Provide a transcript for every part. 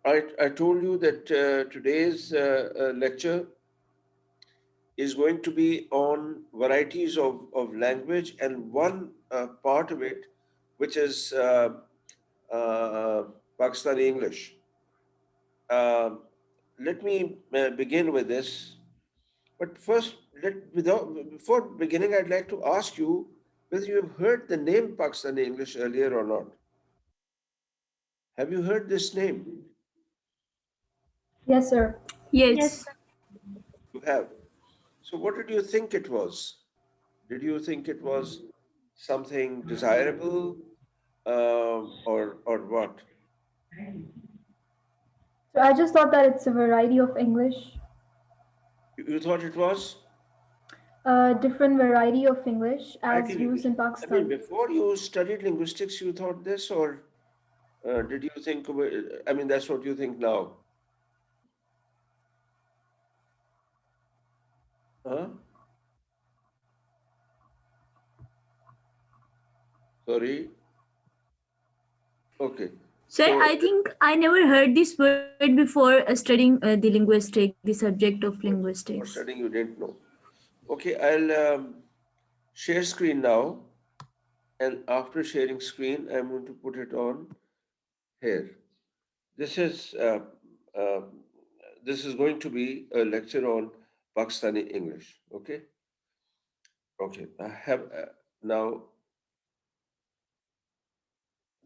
I told you that today's lecture is going to be on varieties of language, and one part of it, which is uh, Pakistani English. Um Let me begin with this. But first, before beginning, I'd like to ask you whether you've heard the name Pakistani English earlier or not. Have you heard this name? Yes, sir. Yes. You have. So, what did you think it was? Did you think it was something desirable, or what? So I just thought that it's a variety of English, You thought it was? a different variety of English as Variety used language. in I mean, Pakistan. before you studied linguistics, you thought this, or did you think of it? I mean, that's what you think now. Huh? Sorry. Okay. So So, I think I never heard this word before studying the linguistic, the subject of for linguistics. studying, you didn't know. Okay, I'll share screen now, and after sharing screen, I'm going to put it on here. This is uh, uh, this is going to be a lecture on Pakistani English. Okay, okay. I have now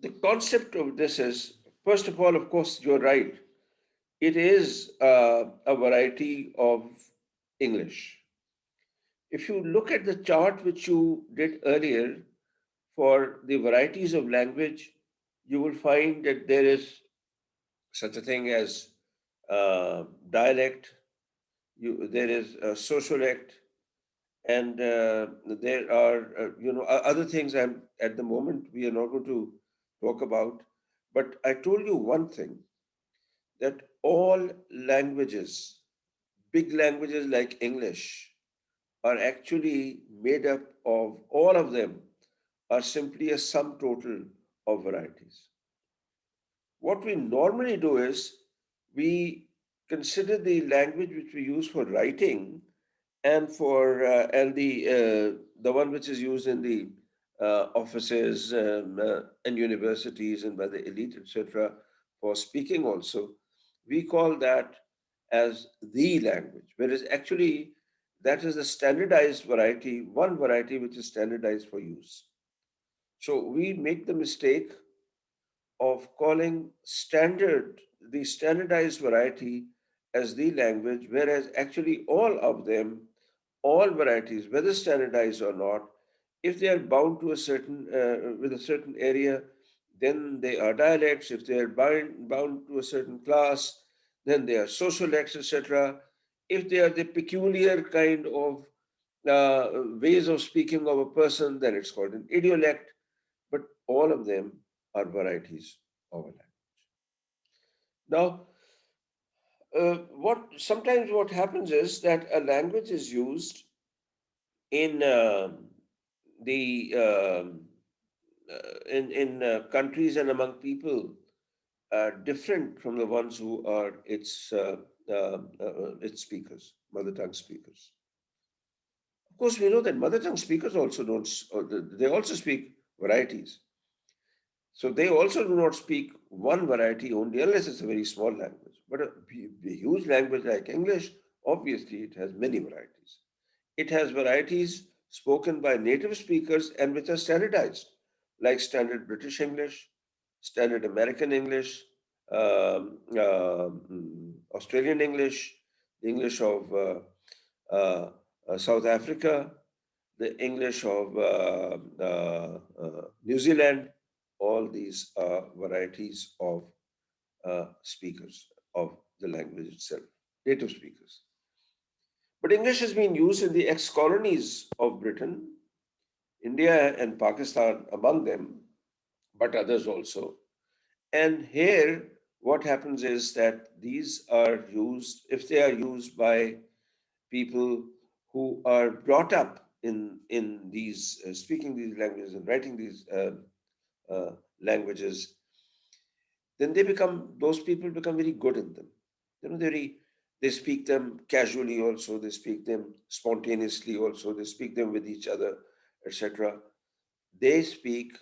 the concept of this is, first of all, of course, you're right. It is a variety of English. If you look at the chart which you did earlier for the varieties of language, you will find that there is such a thing as dialect, there is a sociolect, and there are other things. I'm at the moment we are not going to talk about, but I told you one thing, that all languages, big languages like English, are actually made up of, all of them are simply a sum total of varieties. What we normally do is we consider the language which we use for writing, and the one which is used in the offices and universities and by the elite, etc., for speaking also, we call that as the language, whereas actually that is a standardized variety, one variety which is standardized for use. So we make the mistake of calling the standardized variety as the language, whereas actually all of them, all varieties, whether standardized or not, if they are bound to a certain with a certain area, then they are dialects. If they are bound to a certain class, then they are sociolects, etc. If they are the peculiar kind of ways of speaking of a person, then it's called an idiolect. But all of them are varieties of a language. Now, what sometimes what happens is that a language is used in the in countries and among people different from the ones who are its speakers, mother tongue speakers. Of course, we know that mother tongue speakers also don't. They also speak varieties. So they also do not speak one variety only, unless it's a very small language. But a huge language like English, obviously, it has many varieties. It has varieties spoken by native speakers and which are standardized, like standard British English, standard American English, Australian English, the English of uh, South Africa, the English of New Zealand. All these are varieties of speakers of the language itself, native speakers. But English has been used in the ex colonies of Britain, India, and Pakistan among them, but others also. And here, what happens is that these are used, if they are used by people who are brought up in these, speaking these languages and writing these uh, languages, then those people become very good in them. They speak them casually also, they speak them spontaneously also, they speak them with each other, etc. They speak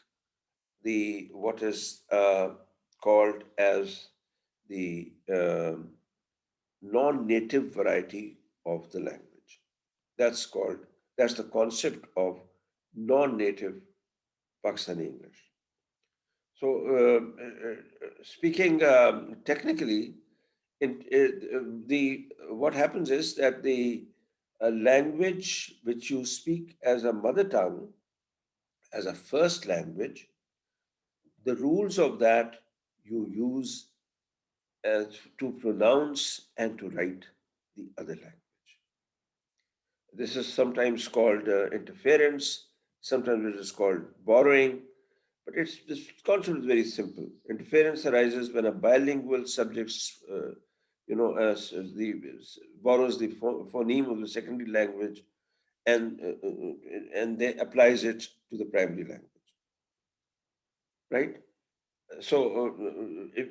the what is called as the non-native variety of the language. That's called, that's the concept of non-native Pakistani English. So, speaking technically, the what happens is that the language which you speak as a mother tongue, as a first language, the rules of that you use as to pronounce and to write the other language. This is sometimes called interference, sometimes it is called borrowing, but this concept is very simple. Interference arises when a bilingual subject, borrows the phoneme of the secondary language and then applies it to the primary language, right? So, if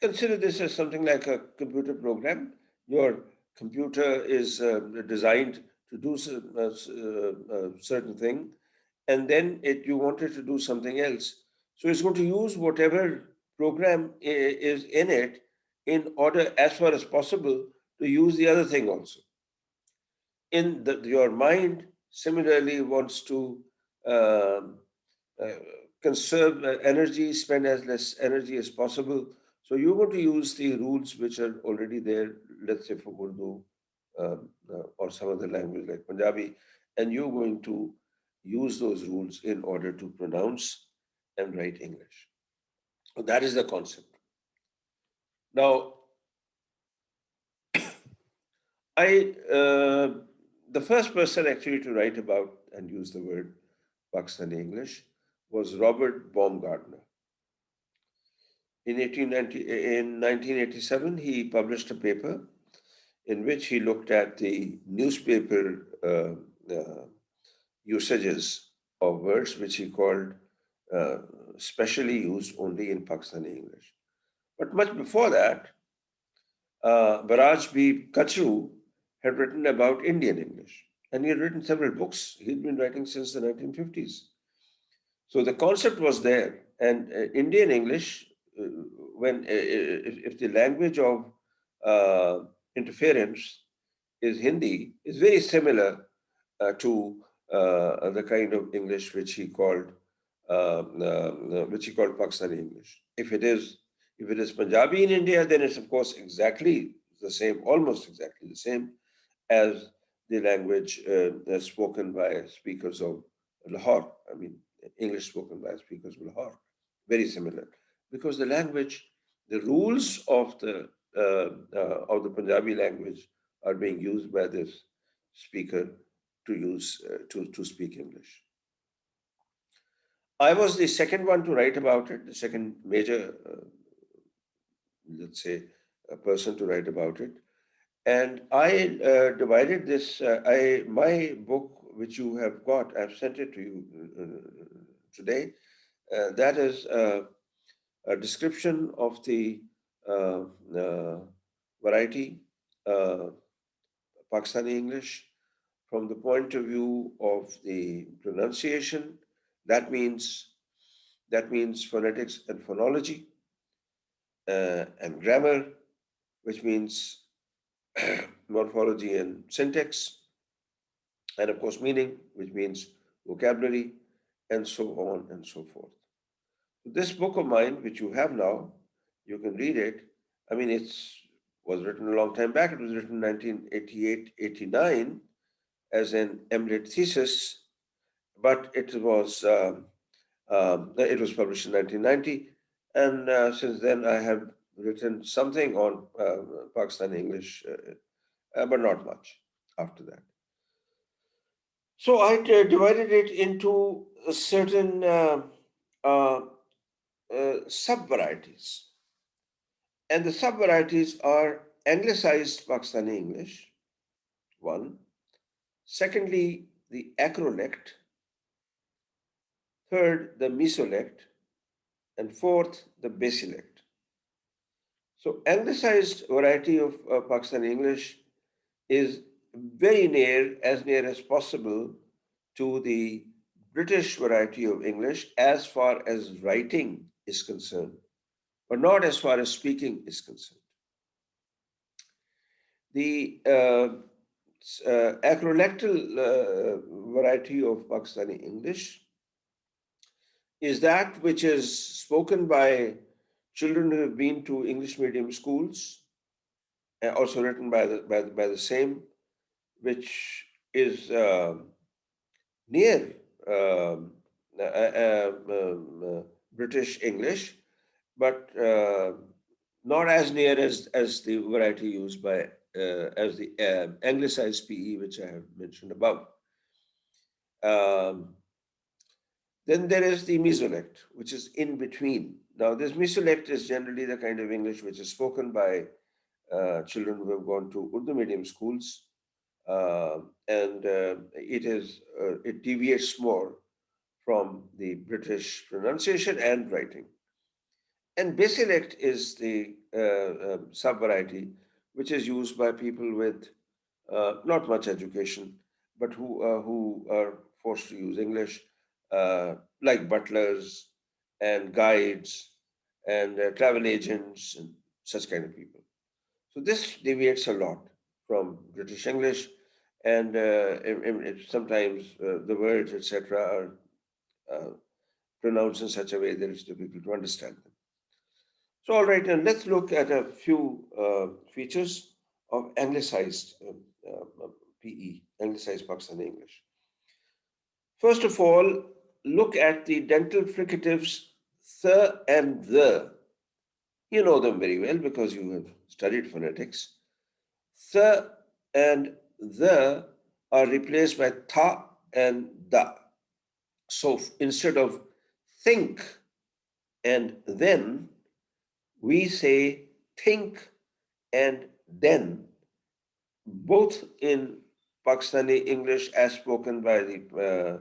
consider this as something like a computer program. Your computer is designed to do a certain thing, and then you want it to do something else. So it's going to use whatever program is in it in order, as far as possible, to use the other thing also. Your mind similarly wants to um, uh, conserve energy, spend as less energy as possible. So you're going to use the rules which are already there, let's say for Urdu or some other language like Punjabi, and you're going to use those rules in order to pronounce and write English. So that is the concept. Now, the first person actually to write about and use the word Pakistani English was Robert Baumgardner. In 1987, he published a paper in which he looked at the newspaper usages of words which he called uh, specially used only in Pakistani English. But much before that, Baraj B. Kachru had written about Indian English, and he had written several books. He'd been writing since the 1950s. So the concept was there, and Indian English, uh, if the language of uh, interference is Hindi, is very similar to the kind of English which he called Pakistani English. If it is Punjabi in India, then it's of course exactly the same, almost exactly the same as the language spoken by speakers of Lahore. I mean, English spoken by speakers of Lahore. Very similar, because the language, the rules of the Punjabi language are being used by this speaker to use to speak English. I was the second one to write about it, the second major, let's say, person to write about it. And I divided this. My book, which you have got, I've sent it to you today. That is a description of the uh, uh, variety Pakistani English from the point of view of the pronunciation. That means phonetics and phonology, and grammar, which means morphology and syntax, and of course meaning, which means vocabulary, and so on and so forth. This book of mine, which you have now, you can read it. I mean, it's was written a long time back. It was written in 1988, 89 as an MLit thesis, but it was published in 1990, and since then I have written something on Pakistani English, but not much after that. So I divided it into certain uh, sub varieties, and the sub varieties are anglicized Pakistani English, one. Secondly, the acrolect. Third, the mesolect. And fourth, the basilect. So anglicized variety of Pakistani English is very near as possible to the British variety of English as far as writing is concerned, but not as far as speaking is concerned. The acrolectal variety of Pakistani English is that which is spoken by children who have been to English medium schools, also written by the same, which is near um, British English, but not as near as the variety used by as the anglicized PE, which I have mentioned above. Um, then there is the mesolect, which is in between. Now, this mesolect is generally the kind of English which is spoken by children who have gone to Urdu medium schools, and it deviates more from the British pronunciation and writing. And basilect is the sub-variety which is used by people with not much education, but who are forced to use English, like butlers and guides and travel agents and such kind of people. So this deviates a lot from British English, and sometimes the words, etc., are uh, pronounced in such a way that it's difficult to understand them. So, all right, and let's look at a few features of anglicized PE, anglicized Pakistani English. First of all, look at the dental fricatives the and the. You know them very well because you have studied phonetics. The and the are replaced by tha and da. So instead of think and then, we say think and then, both in Pakistani English as spoken by the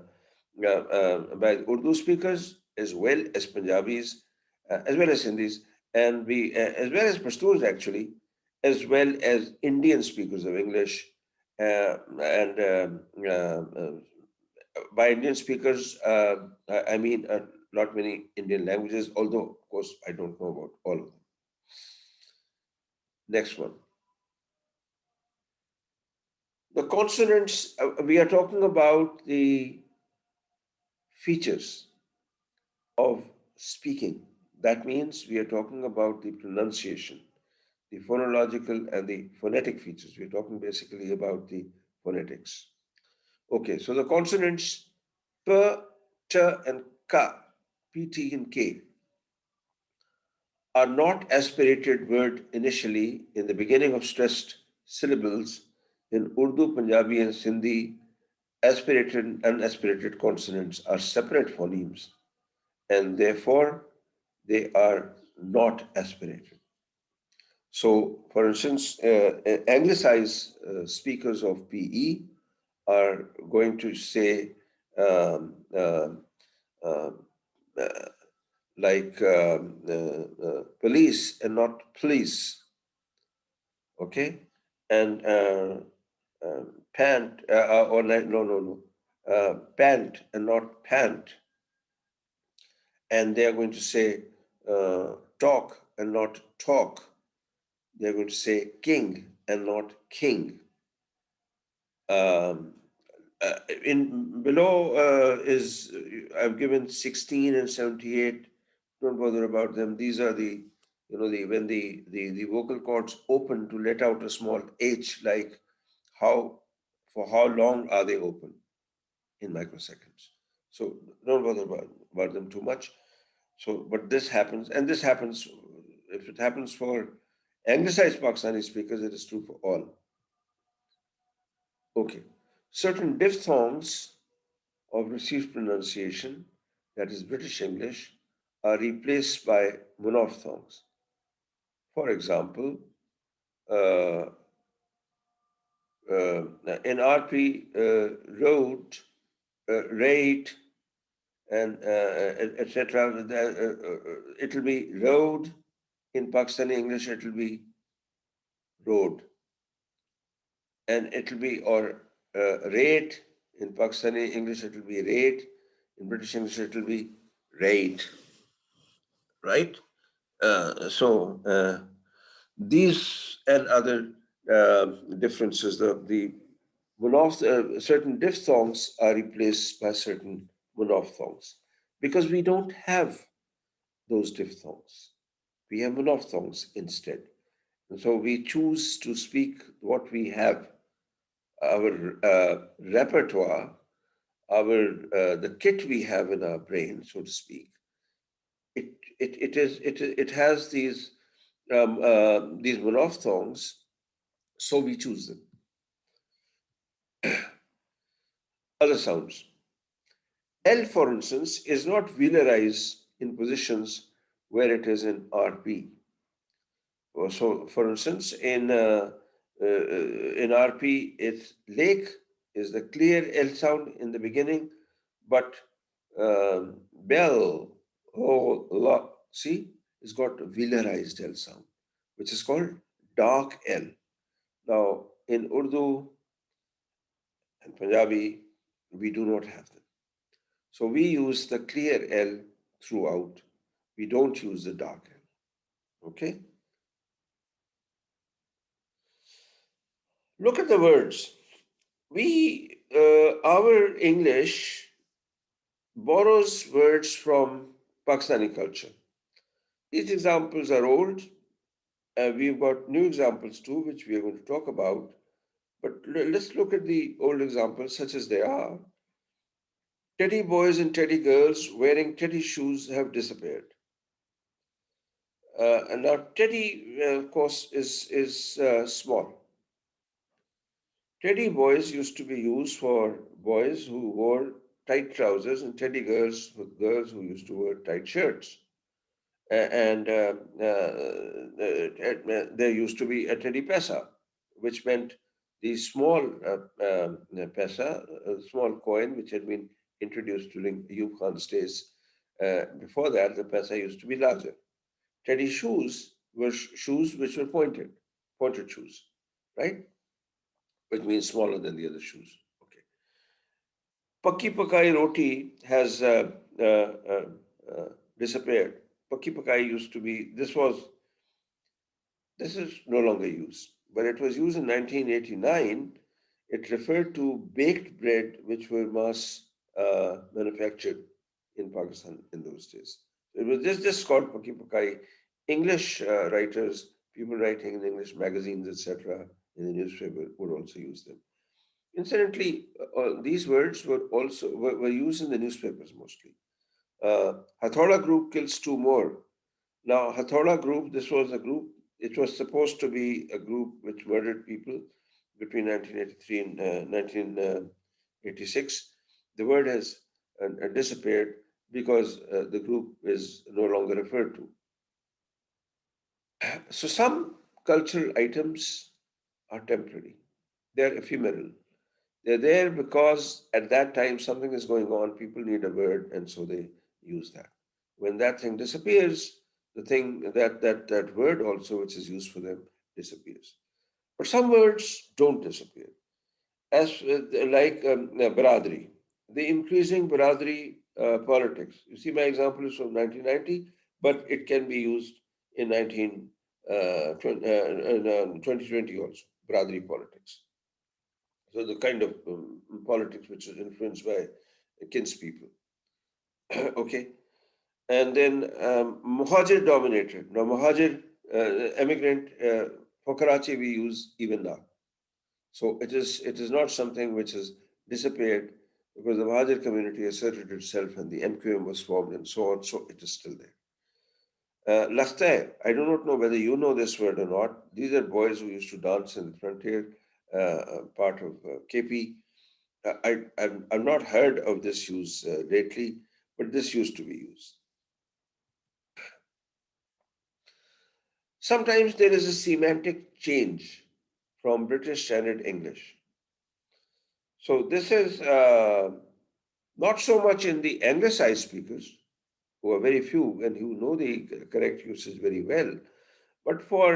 Urdu speakers as well as Punjabis, as well as Hindis, and as well as Pashtuns actually, as well as Indian speakers of English, and by Indian speakers, I mean not many Indian languages, although of course I don't know about all of them. Next one. The consonants, we are talking about the features of speaking. That means we are talking about the pronunciation, the phonological and the phonetic features. We're talking basically about the phonetics. Okay, so the consonants P, T, and K, P, T, and K are not aspirated word initially in the beginning of stressed syllables in Urdu, Punjabi, and Sindhi. Aspirated and unaspirated consonants are separate phonemes and therefore they are not aspirated. So, for instance, anglicized speakers of PE are going to say um, uh, uh, uh, like police and not police, okay? And pant, or like, no, pant and not pant. And they are going to say talk and not talk. They're going to say king and not king. Um, in below is I've given 16 and 78. Don't bother about them. These are the the when the vocal cords open to let out a small h, like how for how long are they open in microseconds. So don't bother about them too much. So, but this happens, and this happens if it happens for anglicized Pakistani speakers, it is true for all. Okay. Certain diphthongs of received pronunciation, that is British English, are replaced by monophthongs. For example, uh, in RP, road, rate, and etc., it will be road In Pakistani English, it will be road, and it will be, or rate. In Pakistani English, it will be rate. In British English, it will be rate, right? So these and other differences, the certain diphthongs are replaced by certain monophthongs because we don't have those diphthongs. We have monophthongs instead. And so we choose to speak what we have, our repertoire, our the kit we have in our brain, so to speak. It has these monophthongs, so we choose them. Other sounds. L, for instance, is not velarized in positions where it is in RP. So, for instance, in RP, it's lake is the clear L sound in the beginning, but bell, oh, la, see, it's got a velarized L sound, which is called dark L. Now, in Urdu and Punjabi, we do not have them. So we use the clear L throughout. We don't use the dark L. Okay? Look at the words. Our English borrows words from Pakistani culture. These examples are old. We've got new examples too, which we are going to talk about. But let's look at the old examples, such as they are. Teddy boys and teddy girls wearing teddy shoes have disappeared. And now teddy, of course, is small. Teddy boys used to be used for boys who wore tight trousers, and teddy girls for girls who used to wear tight shirts. There used to be a teddy pesa, which meant the small pesa, a small coin which had been introduced during Ayub Khan's days. Before that, the pesa used to be larger. Teddy shoes were shoes which were pointed shoes, right? Which means smaller than the other shoes. Okay. Pakki pakai roti has disappeared. Pakki pakai used to be, this is no longer used, but it was used in 1989. It referred to baked bread which were mass manufactured in Pakistan in those days. It was just called Pakki pakai. English writers, people writing in English magazines, etc., in the newspaper would also use them. Incidentally, these words were used in the newspapers mostly. Hathola group kills two more. Now, Hathola group, this was a group, it was supposed to be a group which murdered people between 1983 and 1986. The word has disappeared because the group is no longer referred to. So, some cultural items are temporary, they're ephemeral. They're there because at that time something is going on, people need a word, and so they use that. When that thing disappears, the thing that word also, which is used for them, disappears. But some words don't disappear, as like Baradri, the increasing Baradri politics. You see, my example is from 1990, but it can be used in 2020 also, Baradri politics. So the kind of politics which is influenced by kinspeople. Okay. And then Muhajir dominated. Now, Muhajir, emigrant, for Karachi, we use even now. So it is not something which has disappeared because the Muhajir community asserted itself and the MQM was formed and so on. So it is still there. Lakhtai, I do not know whether you know this word or not. These are boys who used to dance in the frontier part of KP. I've not heard of this use lately, but this used to be used. Sometimes there is a semantic change from British Standard English. So this is not so much in the anglicized speakers, who are very few and who know the correct usage very well. But for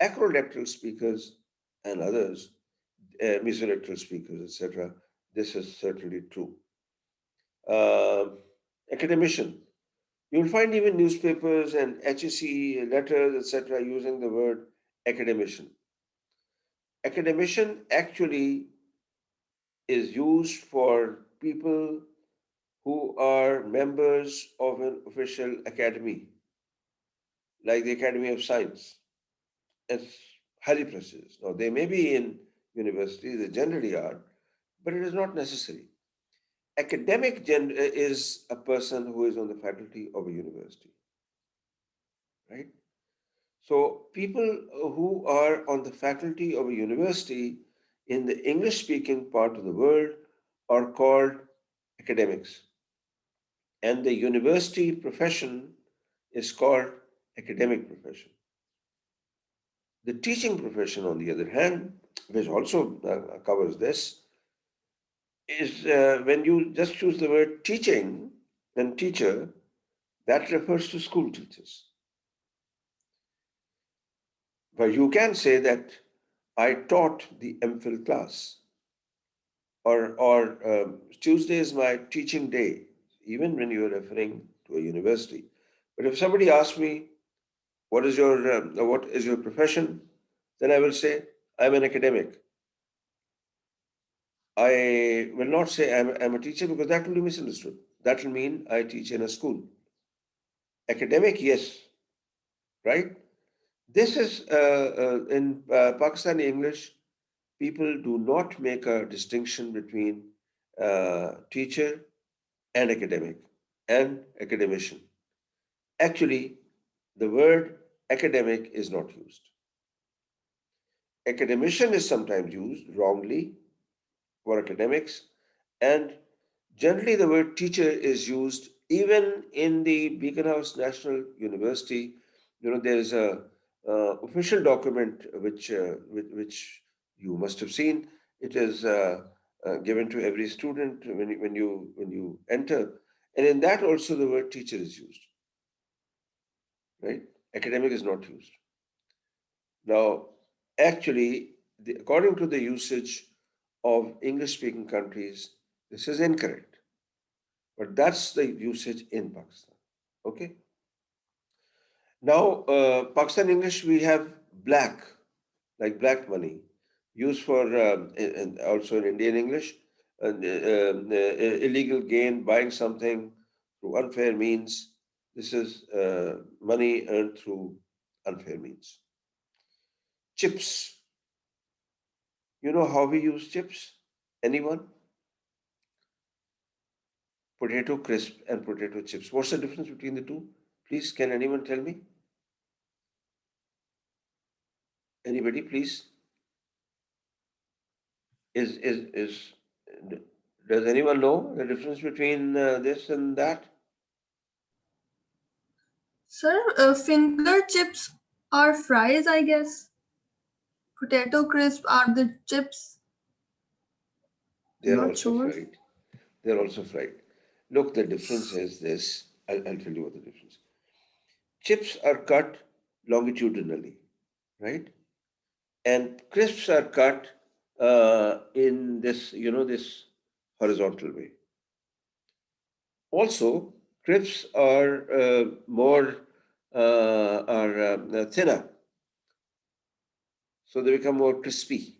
acrolectal speakers and others, mesolectal speakers, etc., this is certainly true. Uh, Academician. You'll find even newspapers and HEC letters, etc., using the word academician. Academician actually is used for people who are members of an official academy, like the Academy of Science. It's highly prestigious. Now, they may be in universities, they generally are, but it is not necessary. Academic is a person who is on the faculty of a university, right? So, people who are on the faculty of a university in the English speaking part of the world are called academics, and the university profession is called academic profession. The teaching profession, on the other hand, which also covers this, is when you just choose the word teaching and teacher, that refers to school teachers. But you can say that I taught the MPhil class, or Tuesday is my teaching day, even when you are referring to a university. But if somebody asks me, what is your profession? Then I will say, I'm an academic. I will not say I'm a teacher because that will be misunderstood. That will mean I teach in a school. Academic, yes, right? This is in Pakistani English, people do not make a distinction between teacher and academic and academician. Actually, the word academic is not used. Academician is sometimes used wrongly for academics, and generally the word teacher is used even in the Beacon House National University. You know, there is a official document which you must have seen. It is given to every student when you enter, and in that also the word teacher is used. Right? Academic is not used. Now, actually, according to the usage of English-speaking countries, this is incorrect. But that's the usage in Pakistan. Okay. Now, Pakistan English, we have black, like black money, used for and also in Indian English, illegal gain, buying something through unfair means. This is money earned through unfair means. Chips. You know how we use chips? Anyone? Potato crisp and potato chips. What's the difference between the two? Please, can anyone tell me? Anybody, please? Is does anyone know the difference between this and that? Sir, finger chips are fries, I guess. Potato crisp are the chips. They're Not also sure. fried. They're also fried. Look, the difference is this. I'll tell you what the difference. Chips are cut longitudinally, right? And crisps are cut in this, this horizontal way. Also, crisps are more are thinner, so they become more crispy.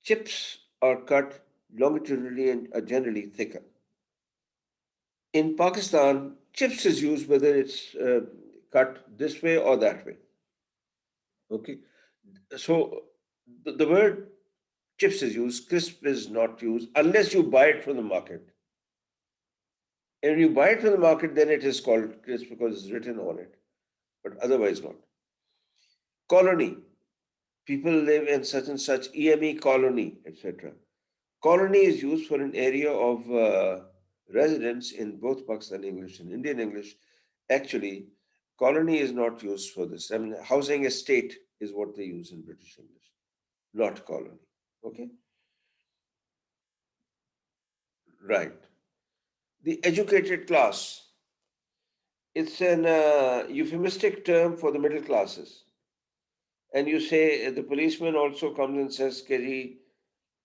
Chips are cut longitudinally and are generally thicker. In Pakistan, chips is used whether it's cut this way or that way. Okay, so the word chips is used, crisp is not used unless you buy it from the market. And when you buy it from the market, then it is called crisp because it's written on it, but otherwise not. Colony. People live in such and such EME colony, etc. Colony is used for an area of residence in both Pakistan English and Indian English. Actually, colony is not used for this. I mean, housing estate is what they use in British English, not colony. Okay, right. The educated class. It's an euphemistic term for the middle classes. And you say the policeman also comes and says, Keri,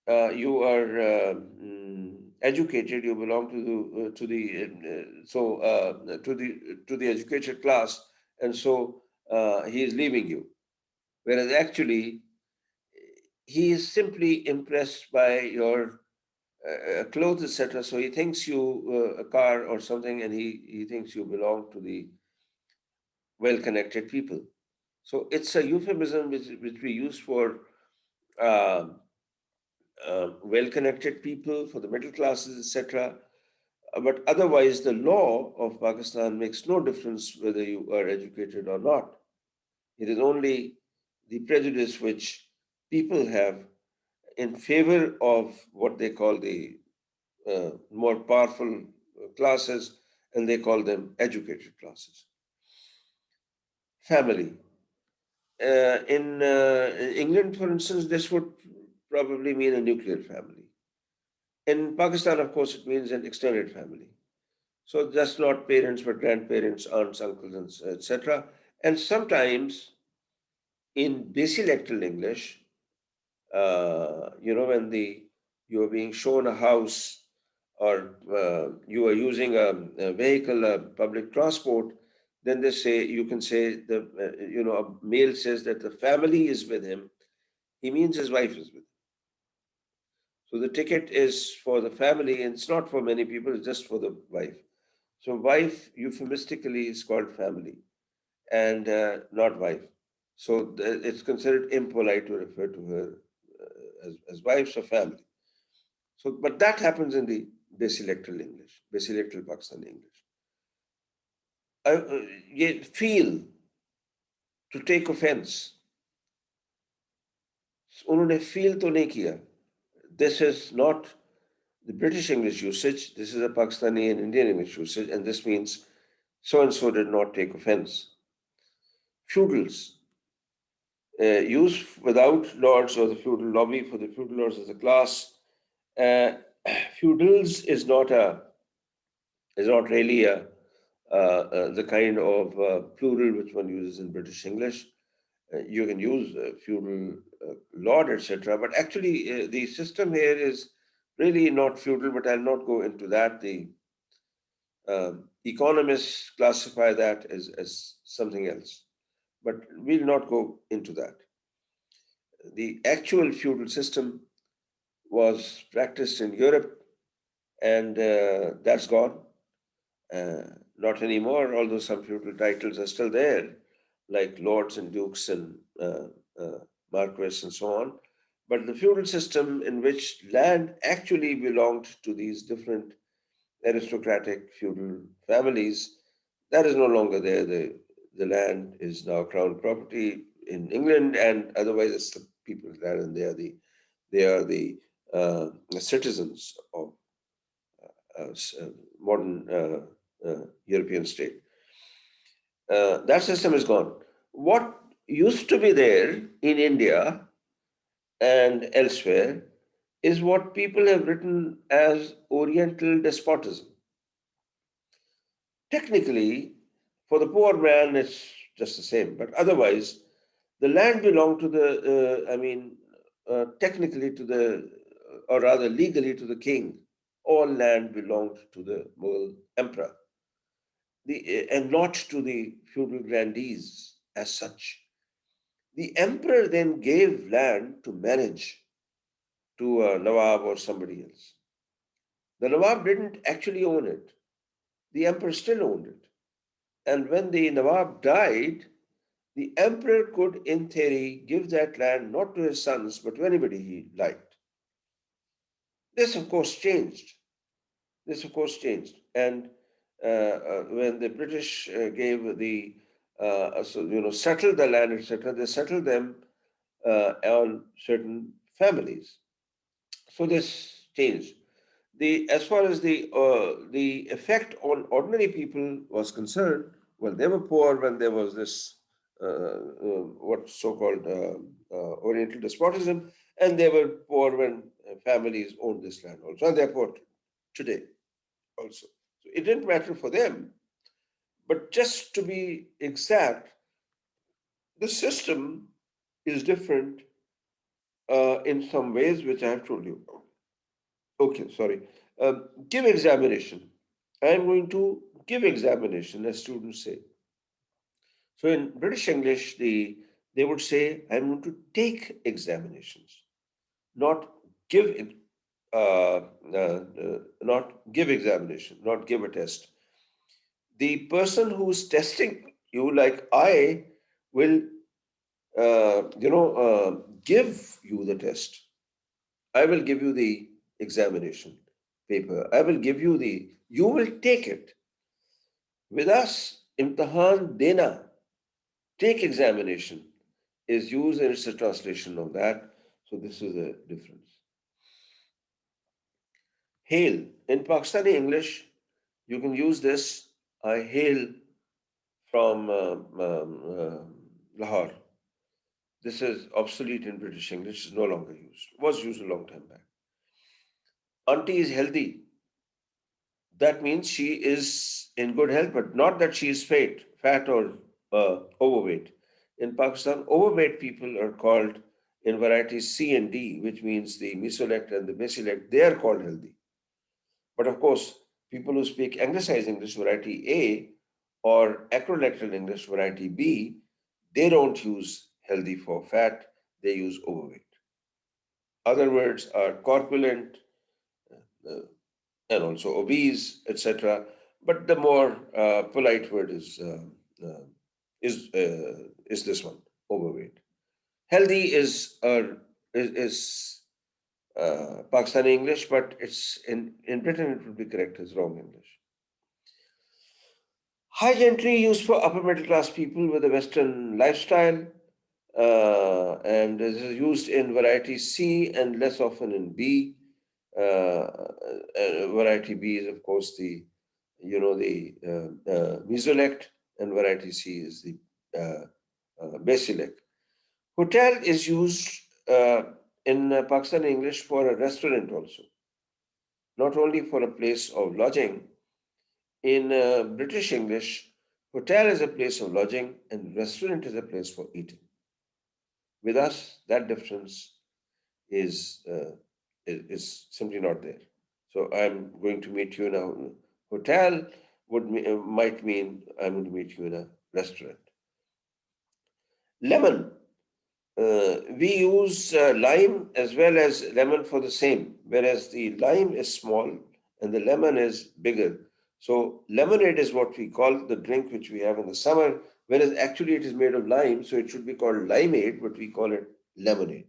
you are educated. You belong to the educated class, and so he is leaving you. Whereas actually, he is simply impressed by your clothes, etc. So he thinks you a car or something, and he thinks you belong to the well-connected people. So it's a euphemism which we use for uh, well-connected people, for the middle classes, etc. But otherwise, the law of Pakistan makes no difference whether you are educated or not. It is only the prejudice which people have in favor of what they call the more powerful classes, and they call them educated classes. Family. In England, for instance, this would probably mean a nuclear family. In Pakistan, of course, it means an extended family. So just not parents, but grandparents, aunts, uncles, and etc. And sometimes in basilectal English, when you are being shown a house or you are using a vehicle, a public transport, then they say you can say a male says that the family is with him. He means his wife is with him. So the ticket is for the family, and it's not for many people. It's just for the wife. So wife euphemistically is called family, and not wife. So it's considered impolite to refer to her as wives or family. So, but that happens in the basilectal English, basilectal Pakistani English. ये feel, to take offense. उन्होंने feel तो नहीं किया. This is not the British English usage. This is a Pakistani and Indian English usage, and this means so and so did not take offense. Feudals. Use without lords or the feudal lobby for the feudal lords as a class. Feudals is not really the kind of plural which one uses in British English. You can use feudal lord, etc. But actually, the system here is really not feudal. But I'll not go into that. The economists classify that as something else. But we'll not go into that. The actual feudal system was practiced in Europe, and that's gone. Not anymore, although some feudal titles are still there, like lords and dukes and marquess and so on. But the feudal system in which land actually belonged to these different aristocratic feudal families, that is no longer there. The land is now crown property in England, and otherwise it's the people's land, and they are the citizens of modern European state. That system is gone. What used to be there in India and elsewhere is what people have written as Oriental despotism. Technically, for the poor man, it's just the same, but otherwise, the land belonged to technically to the, or rather legally to the king. All land belonged to the Mughal emperor, and not to the feudal grandees as such. The emperor then gave land to manage to a Nawab or somebody else. The Nawab didn't actually own it. The emperor still owned it. And when the Nawab died, the emperor could, in theory, give that land not to his sons, but to anybody he liked. This, of course, changed. And when the British gave settled the land, etc., they settled them on certain families. So this changed. As far as the effect on ordinary people was concerned, well, they were poor when there was this what so-called Oriental despotism, and they were poor when families owned this land also, and they're poor today also. So it didn't matter for them, But just to be exact, the system is different in some ways, which I have told you. Okay, sorry. Give examination. I am going to give examination, as students say. So in British English, they would say, I'm going to take examinations, not give not give examination, not give a test. The person who's testing you, like I, will give you the test. I will give you the examination paper. I will give you you will take it. With us, imtihan dena, take examination, is used and it's a translation of that. So this is a difference. Hail. In Pakistani English, you can use this. I hail from Lahore. This is obsolete in British English, is no longer used. Was used a long time back. Auntie is healthy. That means she is in good health, but not that she is fat or overweight. In Pakistan, overweight people are called in varieties C and D, which means the mesolect and the basilect, they are called healthy. But of course, people who speak anglicized English variety A or acrolectal English variety B, they don't use healthy for fat, they use overweight. Other words are corpulent, uh, and also obese, etc. But the more polite word uh, is this one, overweight. Healthy is Pakistani English, but it's in Britain it would be correct as wrong English. High gentry used for upper middle class people with a Western lifestyle, and this is used in variety C and less often in B. Variety B is, of course, the mesolect, and variety C is the basilect. Hotel is used in Pakistani English for a restaurant also, not only for a place of lodging. In British English, hotel is a place of lodging and restaurant is a place for eating. With us, that difference is simply not there. So I'm going to meet you in a hotel might mean I'm going to meet you in a restaurant. Lemon. We use lime as well as lemon for the same, whereas the lime is small and the lemon is bigger. So lemonade is what we call the drink which we have in the summer, whereas actually it is made of lime, so it should be called limeade, but we call it lemonade.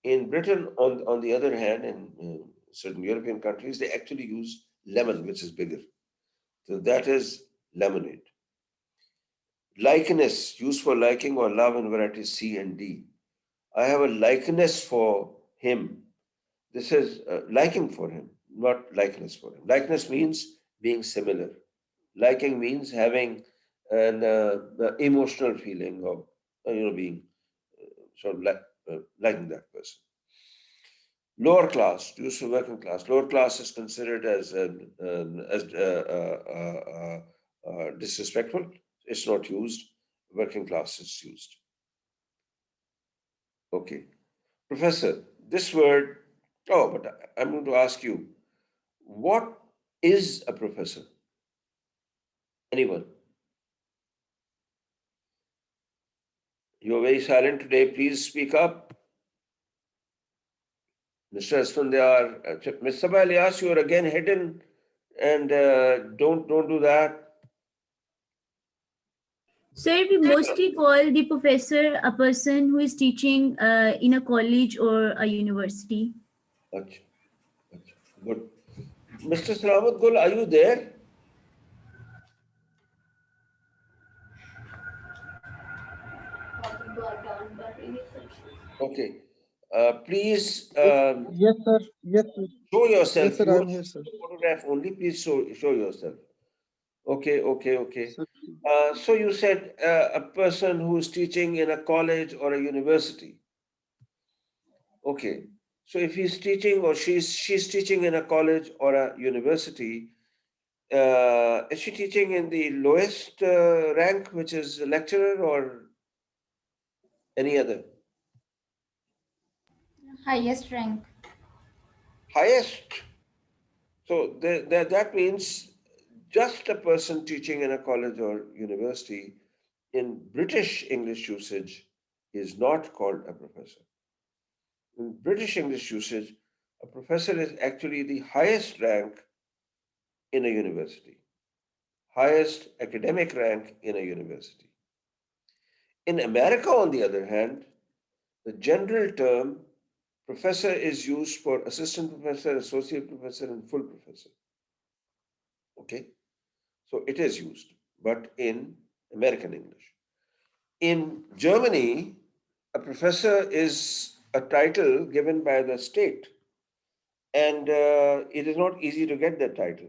In Britain, on the other hand, in certain European countries, they actually use lemon, which is bigger. So that is lemonade. Likeness, used for liking or love in varieties C and D. I have a likeness for him. This is liking for him, not likeness for him. Likeness means being similar. Liking means having an emotional feeling of, being sort of liking that person. Lower class, used for working class. Lower class is considered as disrespectful. It's not used. Working class is used. Okay. Professor, this word, oh, but I'm going to ask you, what is a professor? Anyone? You're very silent today. Please speak up. Mr. Asfandyar, Ms. Sabah Ilyas, you are again hidden, and don't do that. Sir, we mostly call the professor a person who is teaching in a college or a university. Achha, achha, good. Mr. Salamat Gul, are you there? Okay. Please Yes, sir. Yes, sir. show yourself. Yes, sir. You I'm here, sir. photograph only. Please show yourself. Okay. Sir, So you said a person who is teaching in a college or a university. Okay. So if he's teaching or she's teaching in a college or a university, Is she teaching in the lowest rank, which is lecturer, or any other? Highest rank. Highest. So that means just a person teaching in a college or university in British English usage is not called a professor. In British English usage, a professor is actually the highest rank in a university, highest academic rank in a university. In America, on the other hand, the general term professor is used for assistant professor, associate professor, and full professor. Okay, so it is used, but in American English. In Germany, a professor is a title given by the state, and it is not easy to get that title.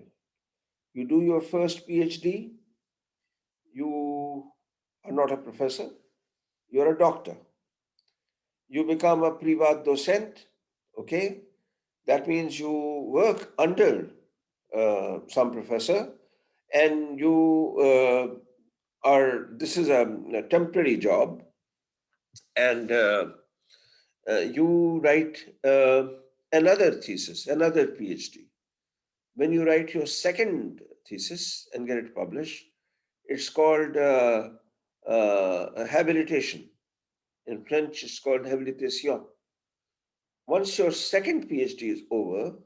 You do your first PhD, you are not a professor, you're a doctor. You become a privat docent, okay? That means you work under some professor, and this is a temporary job, and you write another thesis, another PhD. When you write your second thesis and get it published, it's called habilitation. In French, it's called habilitation. Once your second PhD is over,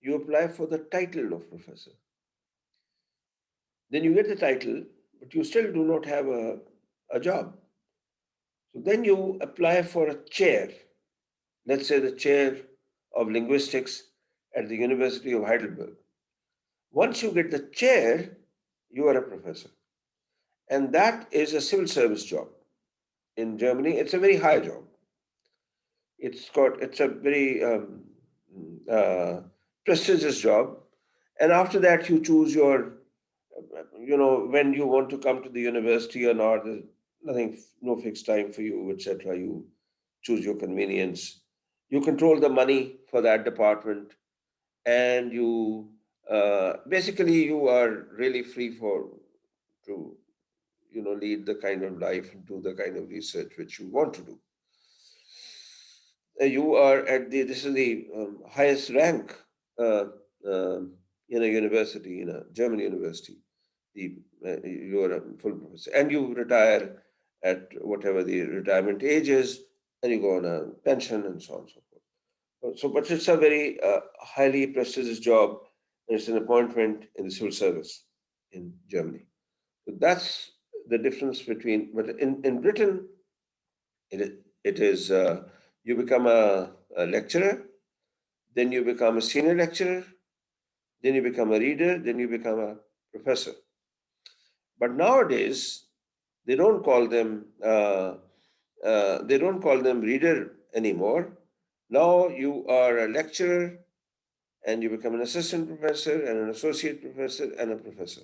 you apply for the title of professor. Then you get the title, but you still do not have a job. So then you apply for a chair, let's say the chair of linguistics at the University of Heidelberg. Once you get the chair, you are a professor. And that is a civil service job. In Germany, it's a very high job. It's a very prestigious job. And after that, you choose your, when you want to come to the university or not. There's nothing, no fixed time for you, etc. You choose your convenience. You control the money for that department, and you basically you are really free to lead the kind of life and do the kind of research which you want to do. You are at this is the highest rank uh, in a university, in a German university. You are a full professor, and you retire at whatever the retirement age is, and you go on a pension and so on and so forth. So, but it's a very highly prestigious job. It's an appointment in the civil service in Germany. So that's the difference between. But in Britain, it is you become a lecturer, then you become a senior lecturer, then you become a reader, then you become a professor. But nowadays, they don't call them reader anymore. Now you are a lecturer, and you become an assistant professor and an associate professor and a professor.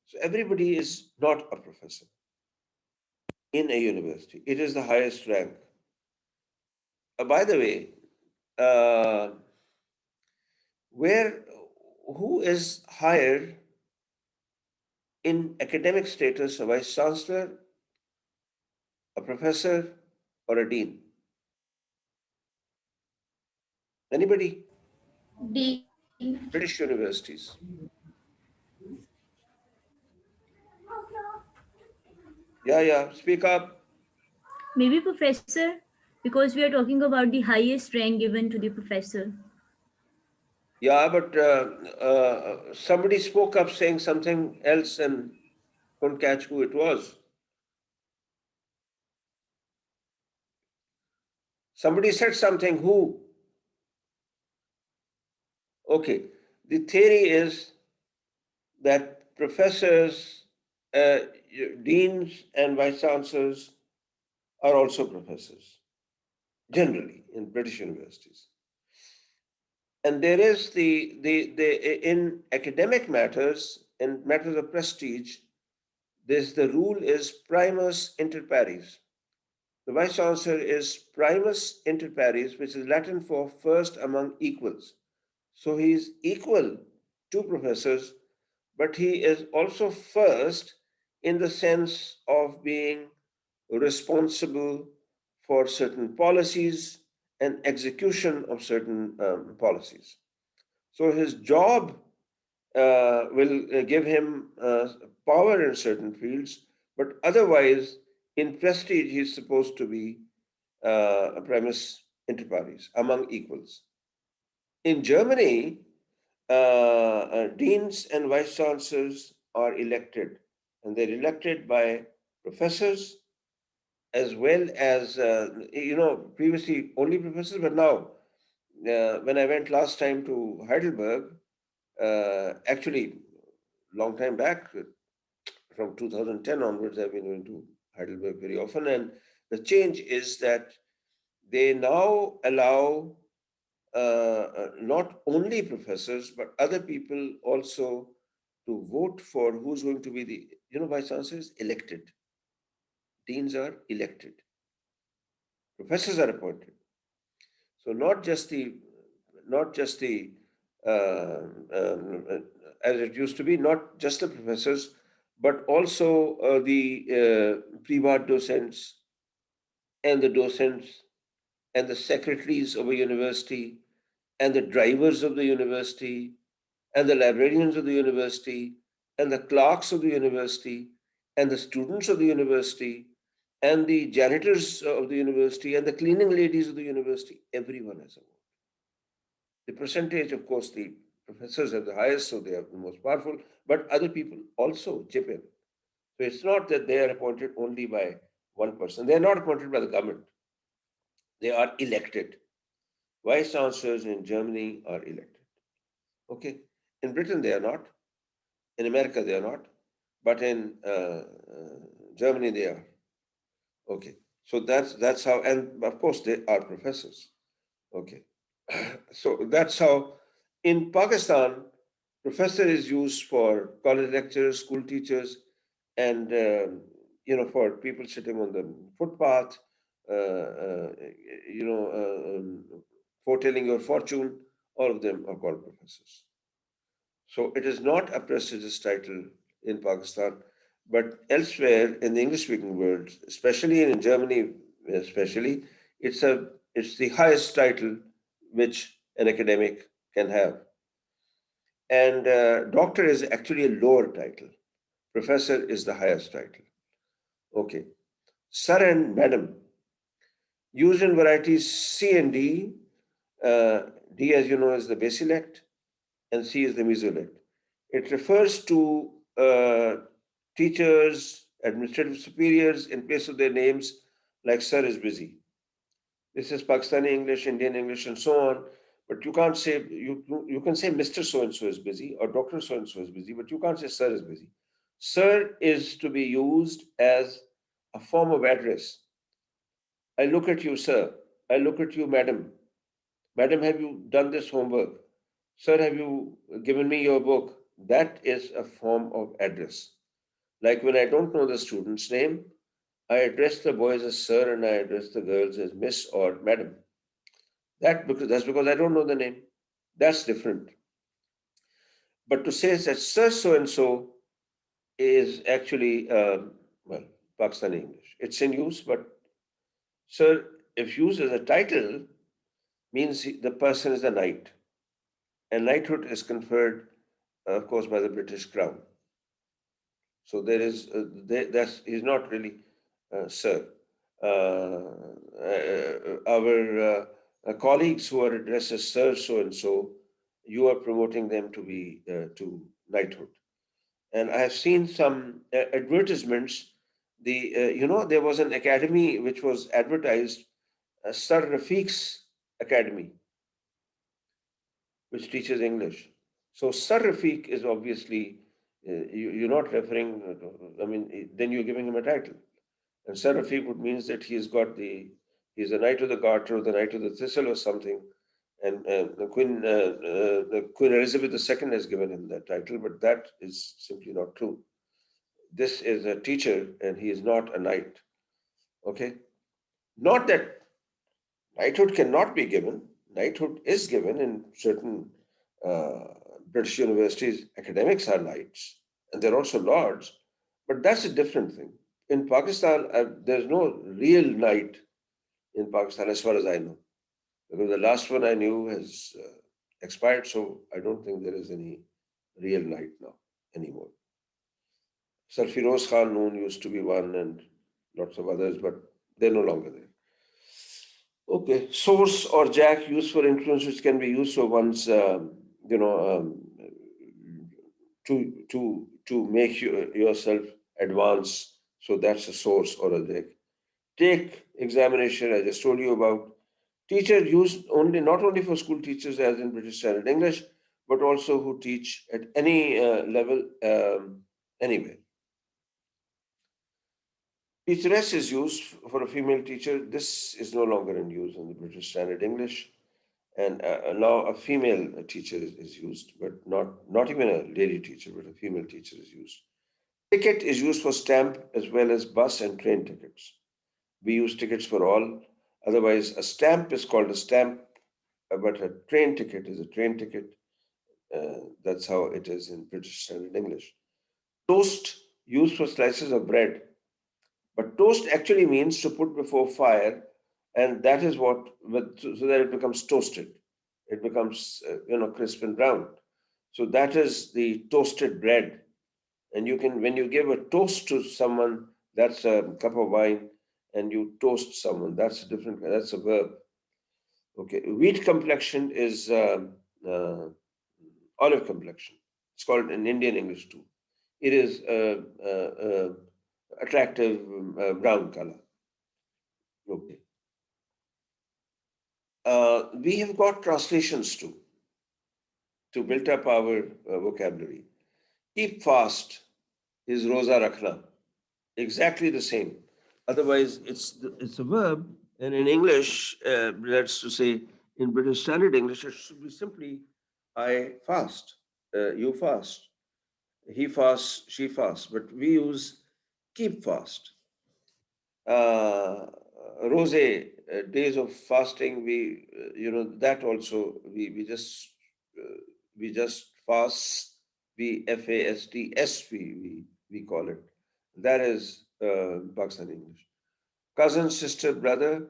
So everybody is not a professor in a university. It is the highest rank. By the way, uh, where who is higher in academic status, a vice chancellor, a professor, or a dean? Anybody? Dean. British universities. Yeah, speak up. Maybe professor, because we are talking about the highest rank given to the professor. Yeah, but somebody spoke up saying something else and couldn't catch who it was. Somebody said something, who? Okay, the theory is that professors, uh, deans, and vice chancellors are also professors, generally in British universities. And there is in academic matters, in matters of prestige, the rule is primus inter pares. The vice chancellor is primus inter pares, which is Latin for first among equals. So he is equal to professors, but he is also first in the sense of being responsible for certain policies and execution of certain policies. So his job will give him power in certain fields, but otherwise, in prestige, he's supposed to be a primus inter pares, among equals. In Germany, deans and vice chancellors are elected, and they're elected by professors as well as, previously only professors, but now, when I went last time to Heidelberg, actually, long time back, from 2010 onwards, I've been going to Heidelberg very often, and the change is that they now allow not only professors but other people also to vote for who's going to be the, vice chancellor is elected, deans are elected, professors are appointed. So not just the as it used to be, not just the professors, but also the privat docents and the docents and the secretaries of a university and the drivers of the university and the librarians of the university and the clerks of the university and the students of the university and the janitors of the university and the cleaning ladies of the university. Everyone has a vote. The percentage, of course, the professors have the highest, so they are the most powerful, but other people also chip in. So it's not that they are appointed only by one person. They are not appointed by the government. They are elected. Vice chancellors in Germany are elected. Okay. In Britain, they are not. In America, they are not. But in Germany, they are. Okay. So that's how, and of course, they are professors. Okay. So that's how in Pakistan, professor is used for college lecturers, school teachers, and for people sitting on the footpath, uh, uh, you know, foretelling your fortune. All of them are called professors. So it is not a prestigious title in Pakistan, but elsewhere in the English-speaking world, especially in Germany, especially, it's the highest title which an academic can have. And doctor is actually a lower title. Professor is the highest title. Okay. Sir and madam. Used in varieties C and D. D, as you know, is the basilect, and C is the mesolect. It refers to teachers, administrative superiors in place of their names, like sir is busy. This is Pakistani English, Indian English, and so on. But you can't say, you can say Mr. So-and-so is busy or Dr. So-and-so is busy, but you can't say sir is busy. Sir is to be used as a form of address. I look at you, sir. I look at you, madam. Madam, have you done this homework? Sir, have you given me your book? That is a form of address. Like when I don't know the student's name, I address the boys as sir and I address the girls as miss or madam. That's because I don't know the name. That's different. But to say that sir so and so is actually Pakistani English. It's in use, but sir, if used as a title, means the person is a knight, and knighthood is conferred, of course, by the British Crown. So there is that's he's not really sir. Our colleagues who are addressed as sir so and so, you are promoting them to be to knighthood. And I have seen some advertisements. There was an academy which was advertised, Sir Rafiq's Academy, which teaches English. So Sir Rafiq is obviously you're not referring. I mean, then you're giving him a title. And Sir Rafiq would means that he's a Knight of the Garter or the Knight of the Thistle or something. And the Queen Elizabeth II has given him that title, but that is simply not true. This is a teacher and he is not a knight. Okay? Not that knighthood cannot be given. Knighthood is given in certain British universities, academics are knights, and they're also lords, but that's a different thing. In Pakistan, there's no real knight in Pakistan, as far as I know, because the last one I knew has expired, so I don't think there is any real knight now anymore. Sir Firoz Khan Noon used to be one, and lots of others, but they're no longer there. Okay, source or jack used for influence, which can be used for one's, to make yourself advance. So that's a source or a jack. Take examination, I just told you about. Teacher used only not only for school teachers as in British Standard English, but also who teach at any level anywhere. Teacheress is used for a female teacher. This is no longer in use in the British Standard English. And now a female teacher is used, but not even a lady teacher, but a female teacher is used. Ticket is used for stamp as well as bus and train tickets. We use tickets for all. Otherwise, a stamp is called a stamp, but a train ticket is a train ticket. That's how it is in British Standard English. Toast used for slices of bread. But toast actually means to put before fire, and that is what, so that it becomes toasted. It becomes, crisp and brown. So that is the toasted bread. And you can, when you give a toast to someone, that's a cup of wine, and you toast someone, that's a different, that's a verb. Okay, wheat complexion is olive complexion. It's called in Indian English too. It is attractive brown color. Okay. We have got translations too to build up our vocabulary. Keep fast is roza rakhna. Exactly the same. Otherwise, it's a verb, and in English, that's to say, in British Standard English, it should be simply I fast, you fast, he fasts, she fasts. But we use keep fast. Rose, days of fasting, that also we just fast, we call it. That is Pakistani English. Cousin, sister, brother,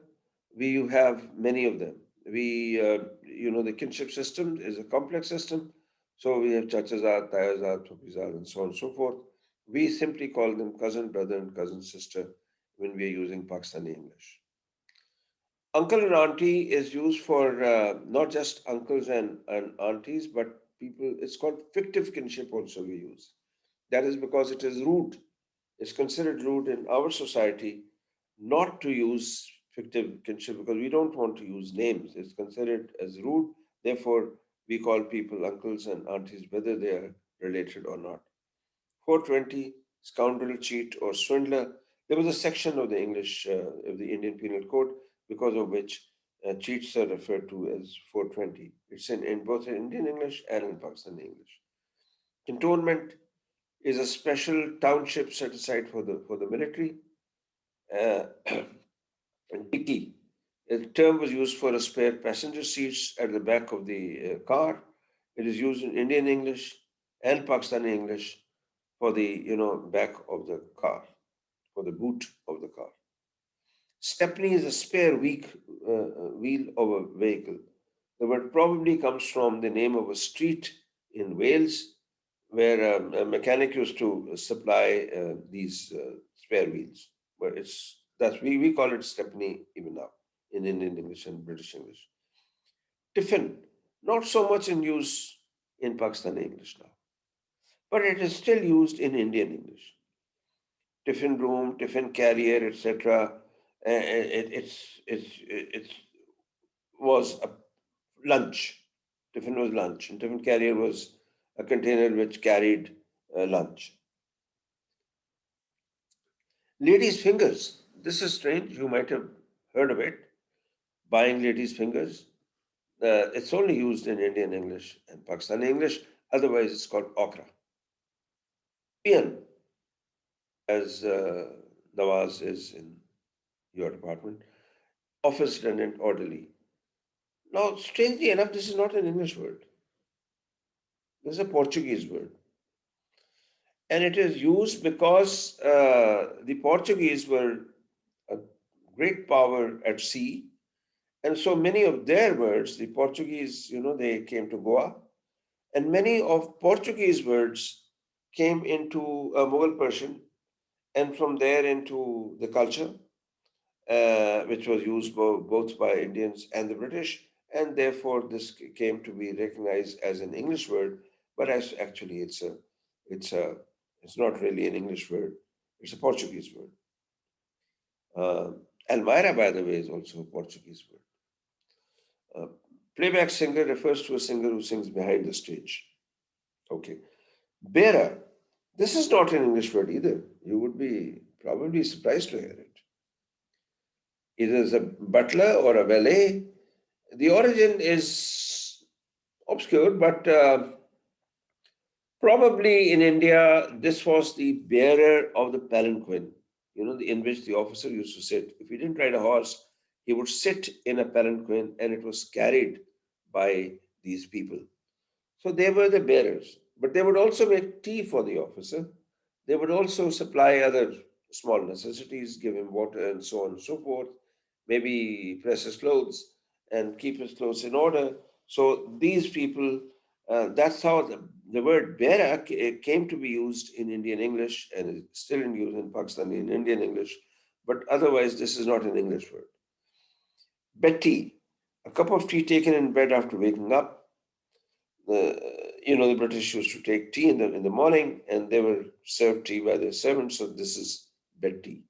we have many of them. The kinship system is a complex system. So we have chachazad, tayazad, phupizad, and so on and so forth. We simply call them cousin, brother, and cousin, sister when we are using Pakistani English. Uncle and auntie is used for not just uncles and aunties, but people, it's called fictive kinship also we use. That is because it is rude. It's considered rude in our society not to use fictive kinship because we don't want to use names. It's considered as rude. Therefore, we call people uncles and aunties whether they are related or not. 420, scoundrel, cheat, or swindler. There was a section of the English, of the Indian Penal Code, because of which cheats are referred to as 420. It's in both Indian English and in Pakistani English. Cantonment is a special township set aside for the military. Dicky, the term was used for a spare passenger seats at the back of the car. It is used in Indian English and Pakistani English for the back of the car, for the boot of the car. Stepney is a spare wheel of a vehicle. The word probably comes from the name of a street in Wales where a mechanic used to supply these spare wheels. But we call it Stepney even now in Indian English and British English. Tiffin, not so much in use in Pakistani English now, but it is still used in Indian English. Tiffin room, tiffin carrier, etc. It was a lunch. Tiffin was lunch, and tiffin carrier was a container which carried lunch. Ladies' fingers. This is strange. You might have heard of it. Buying ladies' fingers. It's only used in Indian English and Pakistani English. Otherwise, it's called okra. Peon, as Nawaz is in your department. Office attendant, orderly. Now, strangely enough, this is not an English word. This is a Portuguese word. And it is used because the Portuguese were a great power at sea. And so many of their words, the Portuguese, they came to Goa. And many of Portuguese words came into Mughal Persian and from there into the culture, which was used both by Indians and the British. And therefore, this came to be recognized as an English word, but as actually it's a, it's not really an English word. It's a Portuguese word. Elmira, by the way, is also a Portuguese word. Playback singer refers to a singer who sings behind the stage. Okay. Bearer. This is not an English word either. You would be probably surprised to hear it. It is a butler or a valet. The origin is obscure, but probably in India, this was the bearer of the palanquin, in which the officer used to sit. If he didn't ride a horse, he would sit in a palanquin and it was carried by these people. So they were the bearers, but they would also make tea for the officer. They would also supply other small necessities, give him water and so on and so forth, maybe press his clothes and keep his clothes in order. So these people, that's how the word bearer came to be used in Indian English and is still in use in Pakistani and Indian English. But otherwise, this is not an English word. Bed a cup of tea taken in bed after waking up. The British used to take tea in the morning, and they were served tea by their servants. So this is bed tea.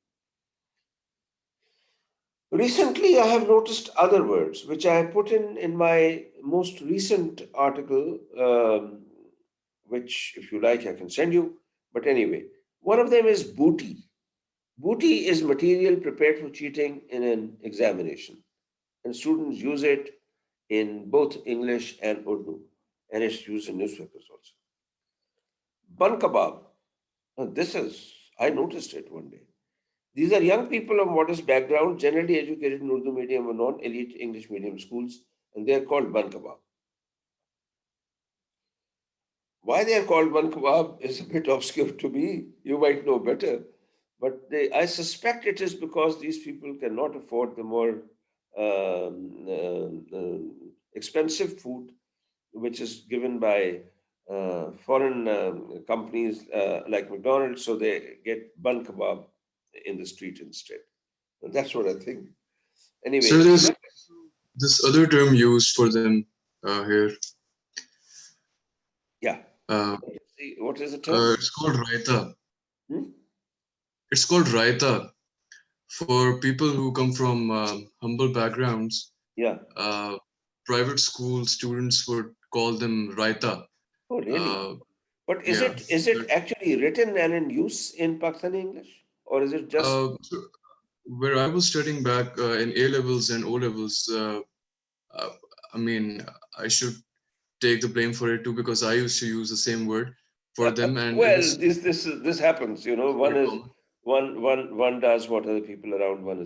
Recently, I have noticed other words which I put in my most recent article, which, if you like, I can send you. But anyway, one of them is booty. Booty is material prepared for cheating in an examination, and students use it in both English and Urdu, and it's used in newspapers also. Bun kebab. I noticed it one day. These are young people of modest background, generally educated in Urdu medium or non-elite English medium schools, and they are called bun kebab. Why they are called bun kebab is a bit obscure to me. You might know better. But I suspect it is because these people cannot afford the more expensive food, which is given by foreign companies like McDonald's. So they get bun kebab in the street instead. And that's what I think. Anyway. So there's this other term used for them here. Yeah. What is the term? It's called raita. Hmm? It's called raita. For people who come from humble backgrounds, Yeah. Private school students would call them raita. Oh, really? But is Yeah. it actually written and in use in Pakistani English, or is it just? So where I was studying back in A levels and O levels, I mean, I should take the blame for it too, because I used to use the same word for them, and Well, this happens. common. One does what other people around one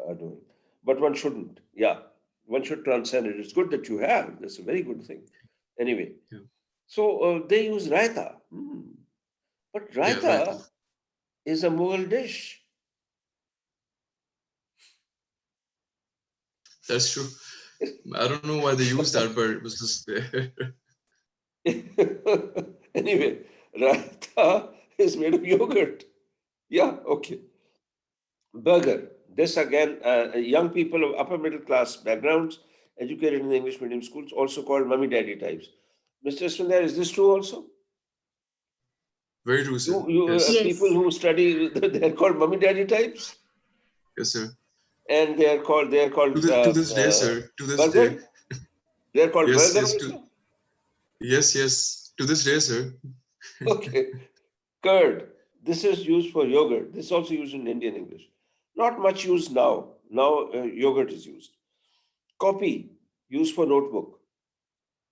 are doing, but one shouldn't. Yeah, one should transcend it. It's good that you have. That's a very good thing. Anyway, Yeah. so they use raita, but raita Raita. is a Mughal dish. That's true. I don't know why they used that, but it was just there. Anyway, raita is made of yogurt. Yeah, okay. Burger. This again, young people of upper middle class backgrounds, educated in the English medium schools, also called mummy daddy types. Mr. Sundar, is this true also? Very true, sir. Yes. People who study, they're called mummy daddy types, Yes, sir. and they are called To this day, sir. To this burger. day. They're called Yes, burger yes, also? yes. To this day, sir. Okay. Curd. This is used for yogurt. This is also used in Indian English. Not much used now. Now yogurt is used. Copy, used for notebook.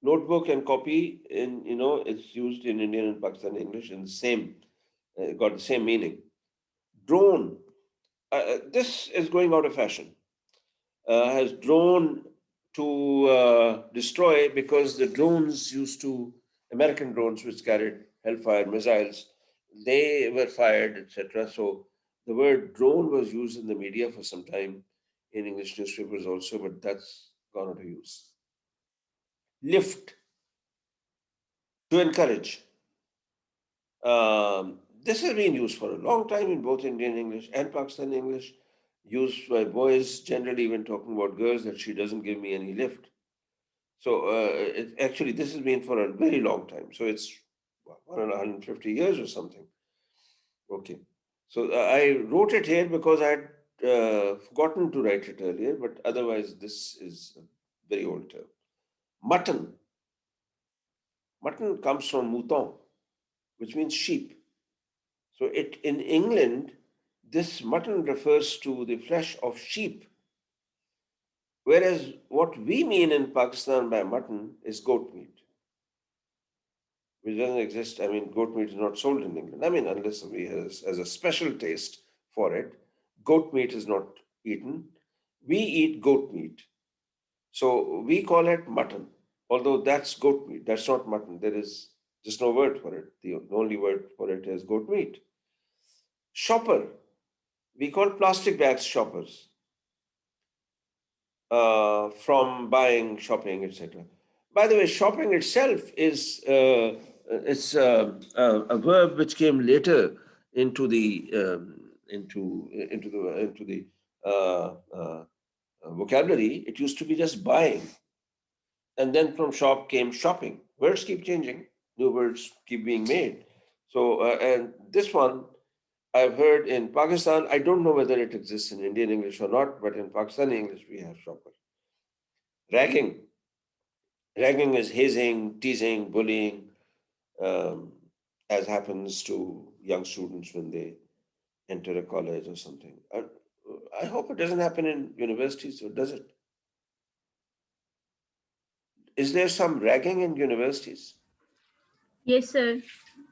Notebook and copy, it's used in Indian and Pakistani English in the same, got the same meaning. Drone. This is going out of fashion. Has drone to destroy, because the drones used to American drones which carried Hellfire missiles, they were fired, etc. So the word drone was used in the media for some time, in English newspapers also, but that's gone out of use. Lift, to encourage. This has been used for a long time in both Indian English and Pakistani English, used by boys generally when talking about girls, that she doesn't give me any lift. So actually, this has been for a very long time. So it's 150 years or something. Okay. So I wrote it here because I had forgotten to write it earlier, but otherwise, this is a very old term. Mutton. Mutton comes from mouton, which means sheep. So it in England, this mutton refers to the flesh of sheep, whereas what we mean in Pakistan by mutton is goat meat, which doesn't exist. I mean, goat meat is not sold in England. I mean, unless we has a special taste for it, goat meat is not eaten. We eat goat meat, so we call it mutton. Although that's goat meat, that's not mutton. There is just no word for it. The only word for it is goat meat. Shopper. We call plastic bags shoppers, from buying, shopping, etc. By the way, shopping itself is it's a verb which came later into the vocabulary. It used to be just buying, and then from shop came shopping. Words keep changing, new words keep being made. So, and this one I've heard in Pakistan. I don't know whether it exists in Indian English or not, but in Pakistani English we have shopper. Ragging. Ragging is hazing, teasing, bullying, um, as happens to young students when they enter a college or something. I hope it doesn't happen in universities, or does it? Is there some ragging in universities? Yes, sir.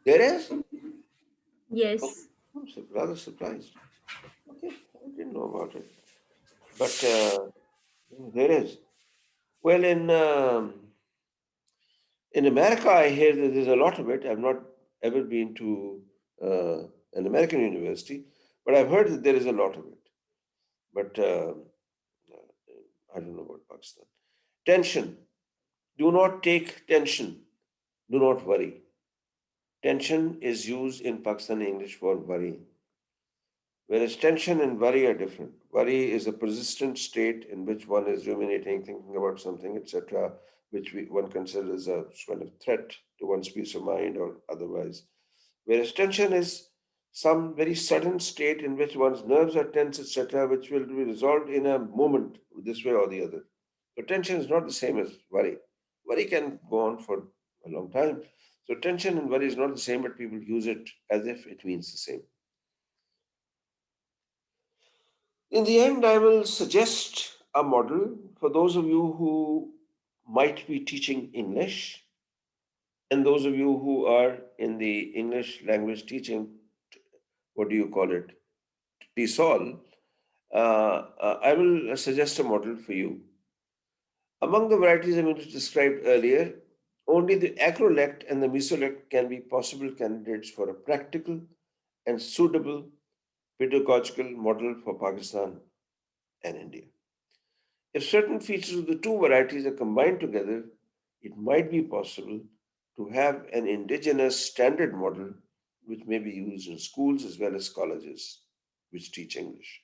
There is? Yes. I'm rather surprised. Okay, I didn't know about it. But there is. Well, in America, I hear that there's a lot of it. I've not ever been to an American university, but I've heard that there is a lot of it. But I don't know about Pakistan. Tension. Do not take tension. Do not worry. Tension is used in Pakistani English for worrying, whereas tension and worry are different. Worry is a persistent state in which one is ruminating, thinking about something, etc., which one considers a kind of threat to one's peace of mind or otherwise. Whereas tension is some very sudden state in which one's nerves are tense, etc., which will be resolved in a moment, this way or the other. So tension is not the same as worry. Worry can go on for a long time. So tension and worry is not the same, but people use it as if it means the same. In the end, I will suggest a model for those of you who might be teaching English and those of you who are in the English language teaching, what do you call it, TESOL. I will suggest a model for you. Among the varieties of English described earlier, only the acrolect and the mesolect can be possible candidates for a practical and suitable pedagogical model for Pakistan and India. If certain features of the two varieties are combined together, it might be possible to have an indigenous standard model which may be used in schools as well as colleges which teach English.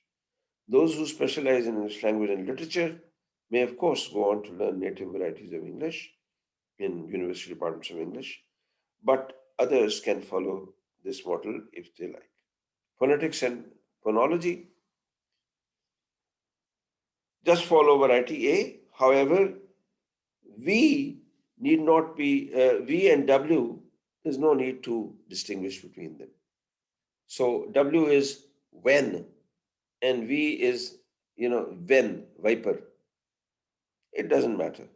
Those who specialize in English language and literature may, of course, go on to learn native varieties of English in university departments of English, but others can follow this model if they like. Phonetics and phonology just follow variety A. However, V need not be, V and W, there's no need to distinguish between them. So W is when, and V is, when, viper. It doesn't matter.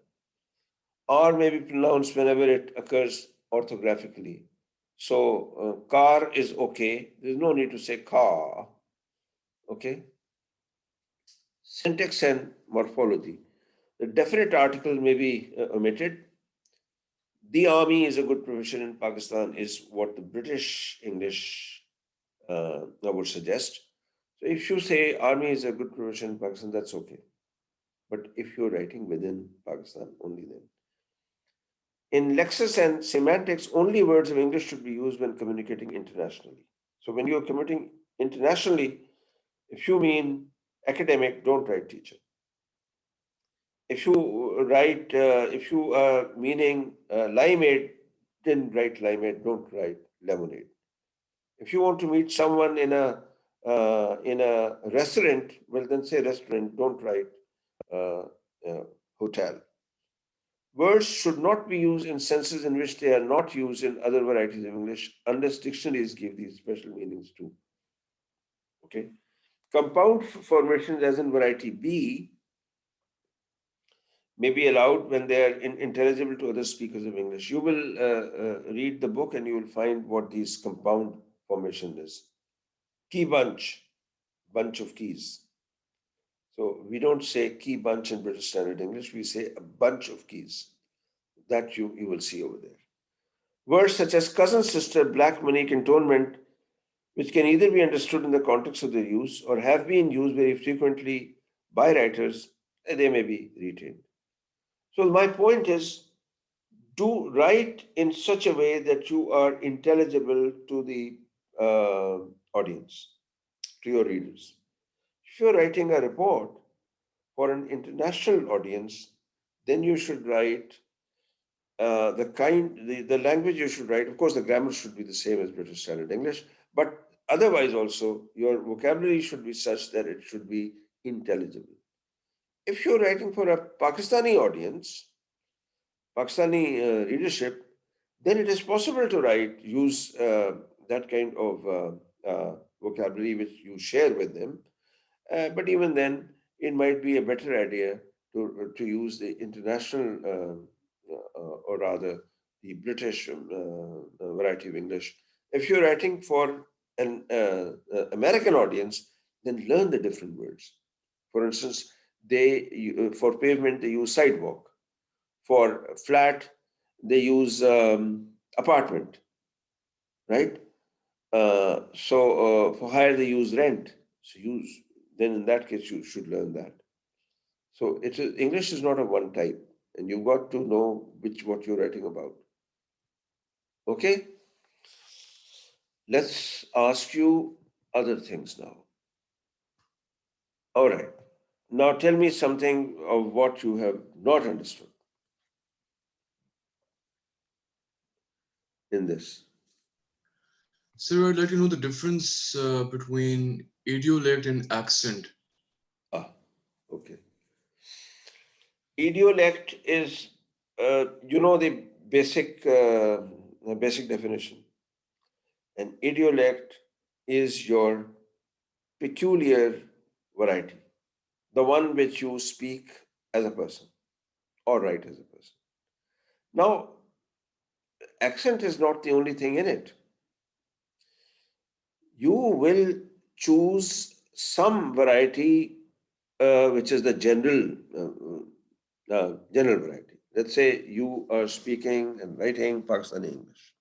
R may be pronounced whenever it occurs orthographically. So car is okay. There's no need to say car. Okay. Syntax and morphology. The definite article may be omitted. The army is a good profession in Pakistan is what the British English I would suggest. So if you say army is a good profession in Pakistan, that's okay. But if you're writing within Pakistan, only then. In lexis and semantics, only words of English should be used when communicating internationally. So when you're communicating internationally, if you mean academic, don't write teacher. If you write, if you are meaning limeade, then write limeade, don't write lemonade. If you want to meet someone in a restaurant, well then say restaurant, don't write uh, hotel. Words should not be used in senses in which they are not used in other varieties of English unless dictionaries give these special meanings too. Okay. Compound formations as in variety B may be allowed when they are intelligible to other speakers of English. You will read the book and you will find what these compound formation is. Key bunch, bunch of keys. So we don't say key bunch in British Standard English, we say a bunch of keys. That you will see over there. Words such as cousin, sister, black money, cantonment, which can either be understood in the context of their use or have been used very frequently by writers, they may be retained. So my point is, do write in such a way that you are intelligible to the audience, to your readers. If you're writing a report for an international audience, then you should write the language you should write. Of course, the grammar should be the same as British Standard English, but otherwise also your vocabulary should be such that it should be intelligible. If you're writing for a Pakistani audience, Pakistani readership, then it is possible to use that kind of vocabulary which you share with them. But even then, it might be a better idea to use the international, or rather the British variety of English. If you're writing for an American audience, then learn the different words. For instance, for pavement they use sidewalk. For flat, they use apartment, right? So for hire, they use rent. So then in that case, you should learn that. So English is not a one type, and you've got to know what you're writing about. Okay? Let's ask you other things now. All right. Now tell me something of what you have not understood in this. Sir, I'd like to know the difference between idiolect and accent. Okay. Idiolect is, the basic definition. An idiolect is your peculiar variety, the one which you speak as a person or write as a person. Now, accent is not the only thing in it. You will choose some variety which is the general variety. Let's say you are speaking and writing Pakistani English.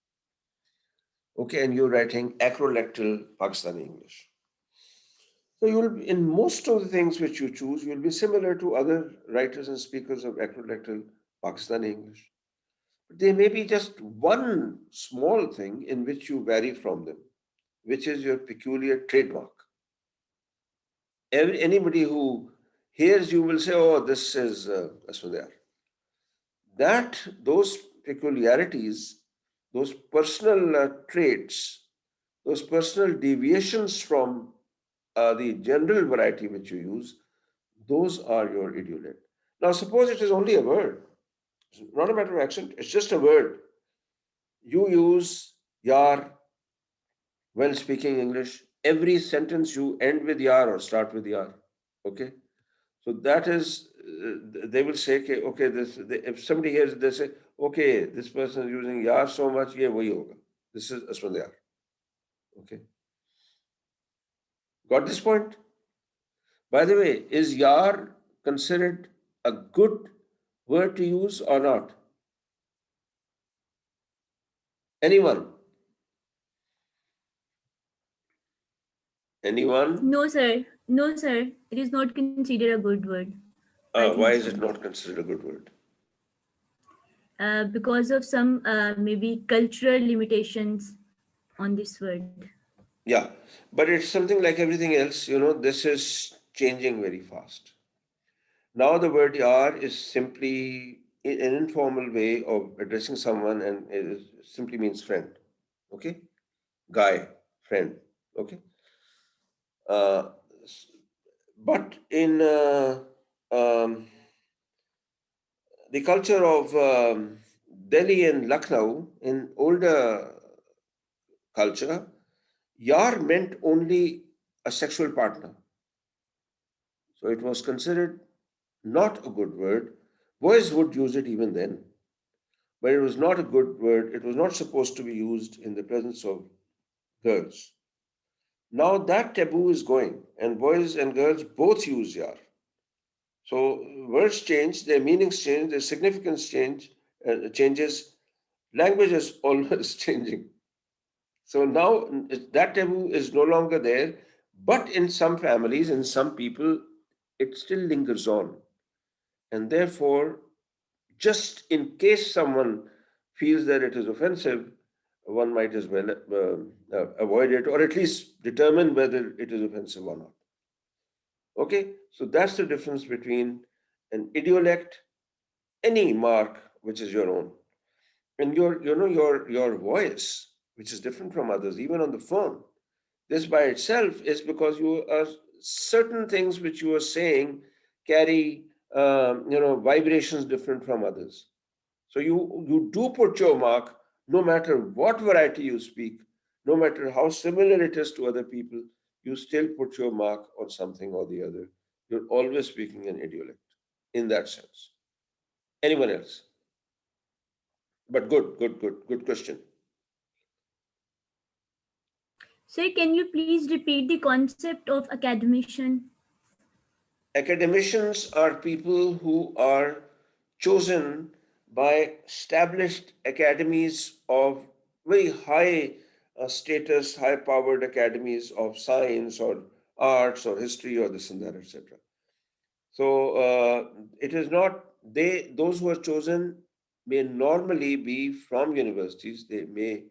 Okay, and you're writing acrolectal Pakistani English. So you'll, in most of the things which you choose, you'll be similar to other writers and speakers of acrolectal Pakistani English. But there may be just one small thing in which you vary from them, which is your peculiar trademark. Anybody who hears you will say, oh, this is Aswadar. Those peculiarities, those personal traits, those personal deviations from the general variety which you use, those are your idiolect. Now, suppose it is only a word. It's not a matter of accent. It's just a word. You use yar when speaking English. Every sentence you end with yar or start with yar. Okay. So that is, they will say, okay, if somebody hears it, they say, okay, this person is using yar so much, yeah, wahi hoga. This is aswad yar. Okay. Got this point? By the way, is yar considered a good word to use or not? Anyone? Anyone? No, sir. No, sir. It is not considered a good word. I Why think is it so. not considered a good word? Because of some maybe cultural limitations on this word. Yeah, but it's something like everything else, this is changing very fast. Now the word yar is simply an informal way of addressing someone, and simply means friend. Okay? Guy, friend. Okay? Uh, but in the culture of Delhi and Lucknow, in older culture, yar meant only a sexual partner. So it was considered not a good word. Boys would use it even then, but it was not a good word. It was not supposed to be used in the presence of girls. Now that taboo is going, and boys and girls both use yar. So words change, their meanings change, their significance changes. Language is always changing. So now that taboo is no longer there, but in some families, in some people, it still lingers on. And therefore, just in case someone feels that it is offensive, one might as well avoid it, or at least determine whether it is offensive or not. Okay, so that's the difference between an idiolect, any mark which is your own, and your voice, which is different from others, even on the phone. This by itself is because you are certain things which you are saying carry vibrations different from others. So you do put your mark no matter what variety you speak, no matter how similar it is to other people, you still put your mark on something or the other. You're always speaking an idiolect in that sense. Anyone else? But good question. Sir, can you please repeat the concept of academician? Academicians are people who are chosen by established academies of very high status, high powered academies of science or arts or history or this and that, etc. So it is not those who are chosen may normally be from universities. They may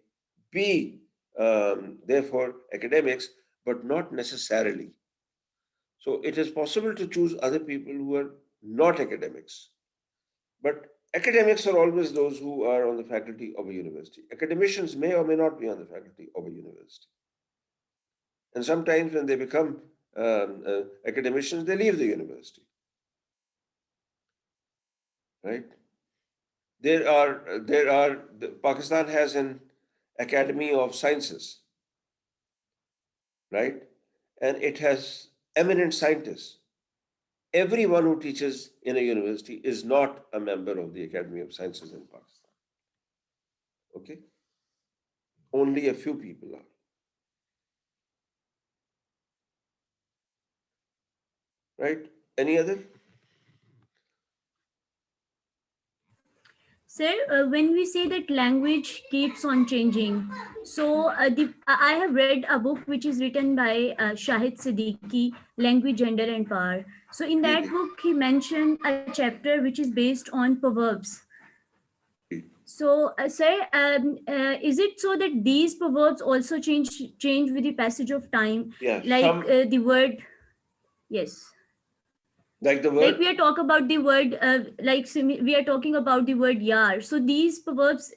be therefore academics, but not necessarily. So it is possible to choose other people who are not academics. But academics are always those who are on the faculty of a university. Academicians may or may not be on the faculty of a university. And sometimes when they become academicians, they leave the university. Right? Pakistan has an Academy of Sciences, right? And it has eminent scientists. Everyone who teaches in a university is not a member of the Academy of Sciences in Pakistan. Okay? Only a few people are. Right? Any other? Sir, when we say that language keeps on changing, so I have read a book which is written by Shahid Siddiqui, Language, Gender and Power. So in that Really? book, he mentioned a chapter which is based on proverbs. So, sir, is it so that these proverbs also change with the passage of time, Yeah, like some the word? Yes. like the Like we word. are talking about the word we are talking about the word yar, so these proverbs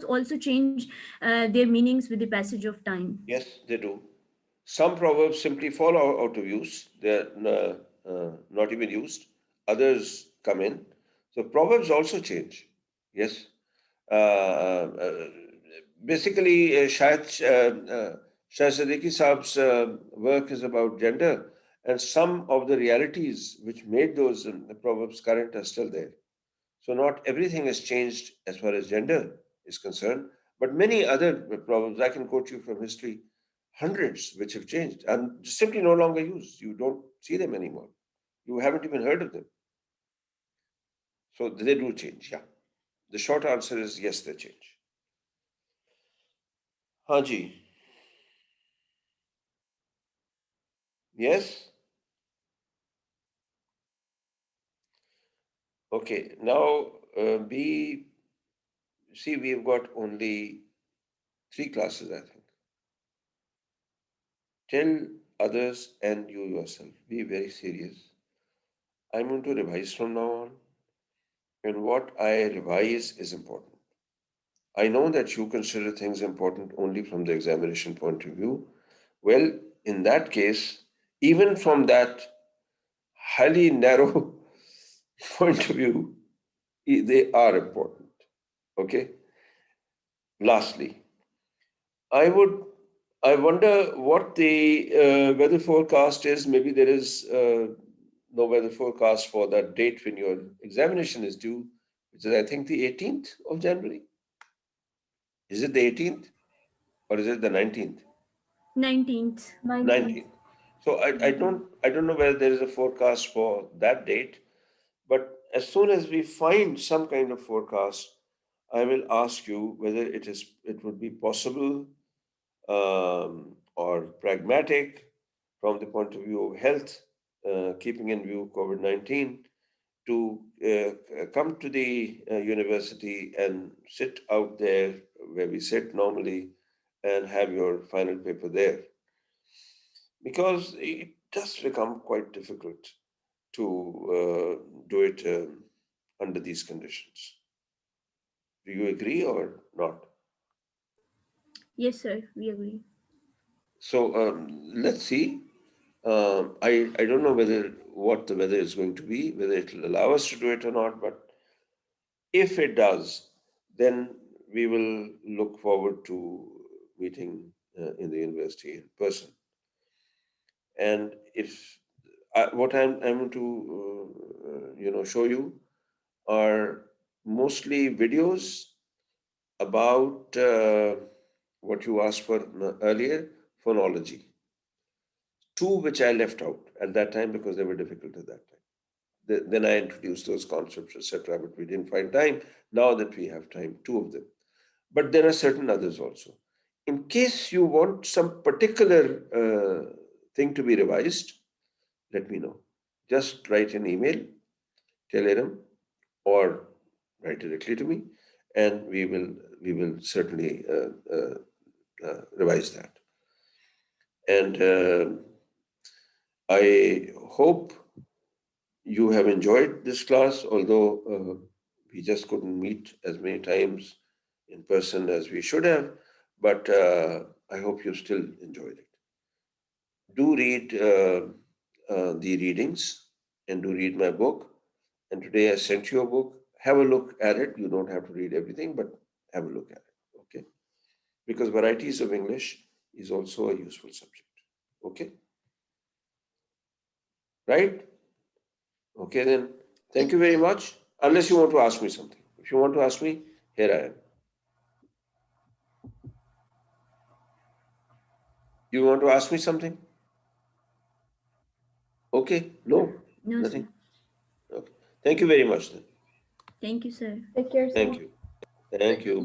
also change their meanings with the passage of time? Yes, they do. Some proverbs simply fall out of use. They're not even used. Others come in. So proverbs also change. Yes. Uh, Basically, Shah Siddiqui Saab's work is about gender, and some of the realities which made those proverbs current are still there. So, not everything has changed as far as gender is concerned, but many other proverbs, I can quote you from history, hundreds which have changed and simply no longer used. You don't see them anymore. You haven't even heard of them. So, they do change, yeah. The short answer is yes, they change. हाँ जी. Yes? Okay. Now, we've got only 3 classes, I think. Tell others and you yourself. Be very serious. I'm going to revise from now on, and what I revise is important. I know that you consider things important only from the examination point of view. Well, in that case, even from that highly narrow point of view, they are important. Okay? Lastly, I would I wonder what the weather forecast is. Maybe there is no weather forecast for that date when your examination is due, which is I think the 18th of January. Is it the 18th or is it the 19th? 19th. 19th. So I don't know whether there is a forecast for that date, but as soon as we find some kind of forecast, I will ask you whether it would be possible or pragmatic from the point of view of health, keeping in view COVID-19, to come to the university and sit out there where we sit normally and have your final paper there. Because it does become quite difficult to do it under these conditions. Do you agree or not? Yes, sir. We agree. So let's see. I don't know whether what the weather is going to be, whether it will allow us to do it or not. But if it does, then we will look forward to meeting in the university in person. And if what I'm going to show you are mostly videos about what you asked for earlier, phonology. 2 which I left out at that time because they were difficult at that time. Then I introduced those concepts, etc. But we didn't find time. Now that we have time, 2 of them. But there are certain others also. In case you want some particular thing to be revised, let me know. Just write an email, tell Aram, or write directly to me, and we will certainly revise that. And I hope you have enjoyed this class, although we just couldn't meet as many times in person as we should have. But I hope you still enjoyed it. Do read the readings and do read my book. And today I sent you a book. Have a look at it. You don't have to read everything, but have a look at it. Okay? Because Varieties of English is also a useful subject. Okay? Right? Okay, then. Thank you very much. Unless you want to ask me something. If you want to ask me, here I am. You want to ask me something? Okay, no, No, nothing. sir. Okay. Thank you very much then. Thank you, sir. Take care, sir. Thank you. Thank you.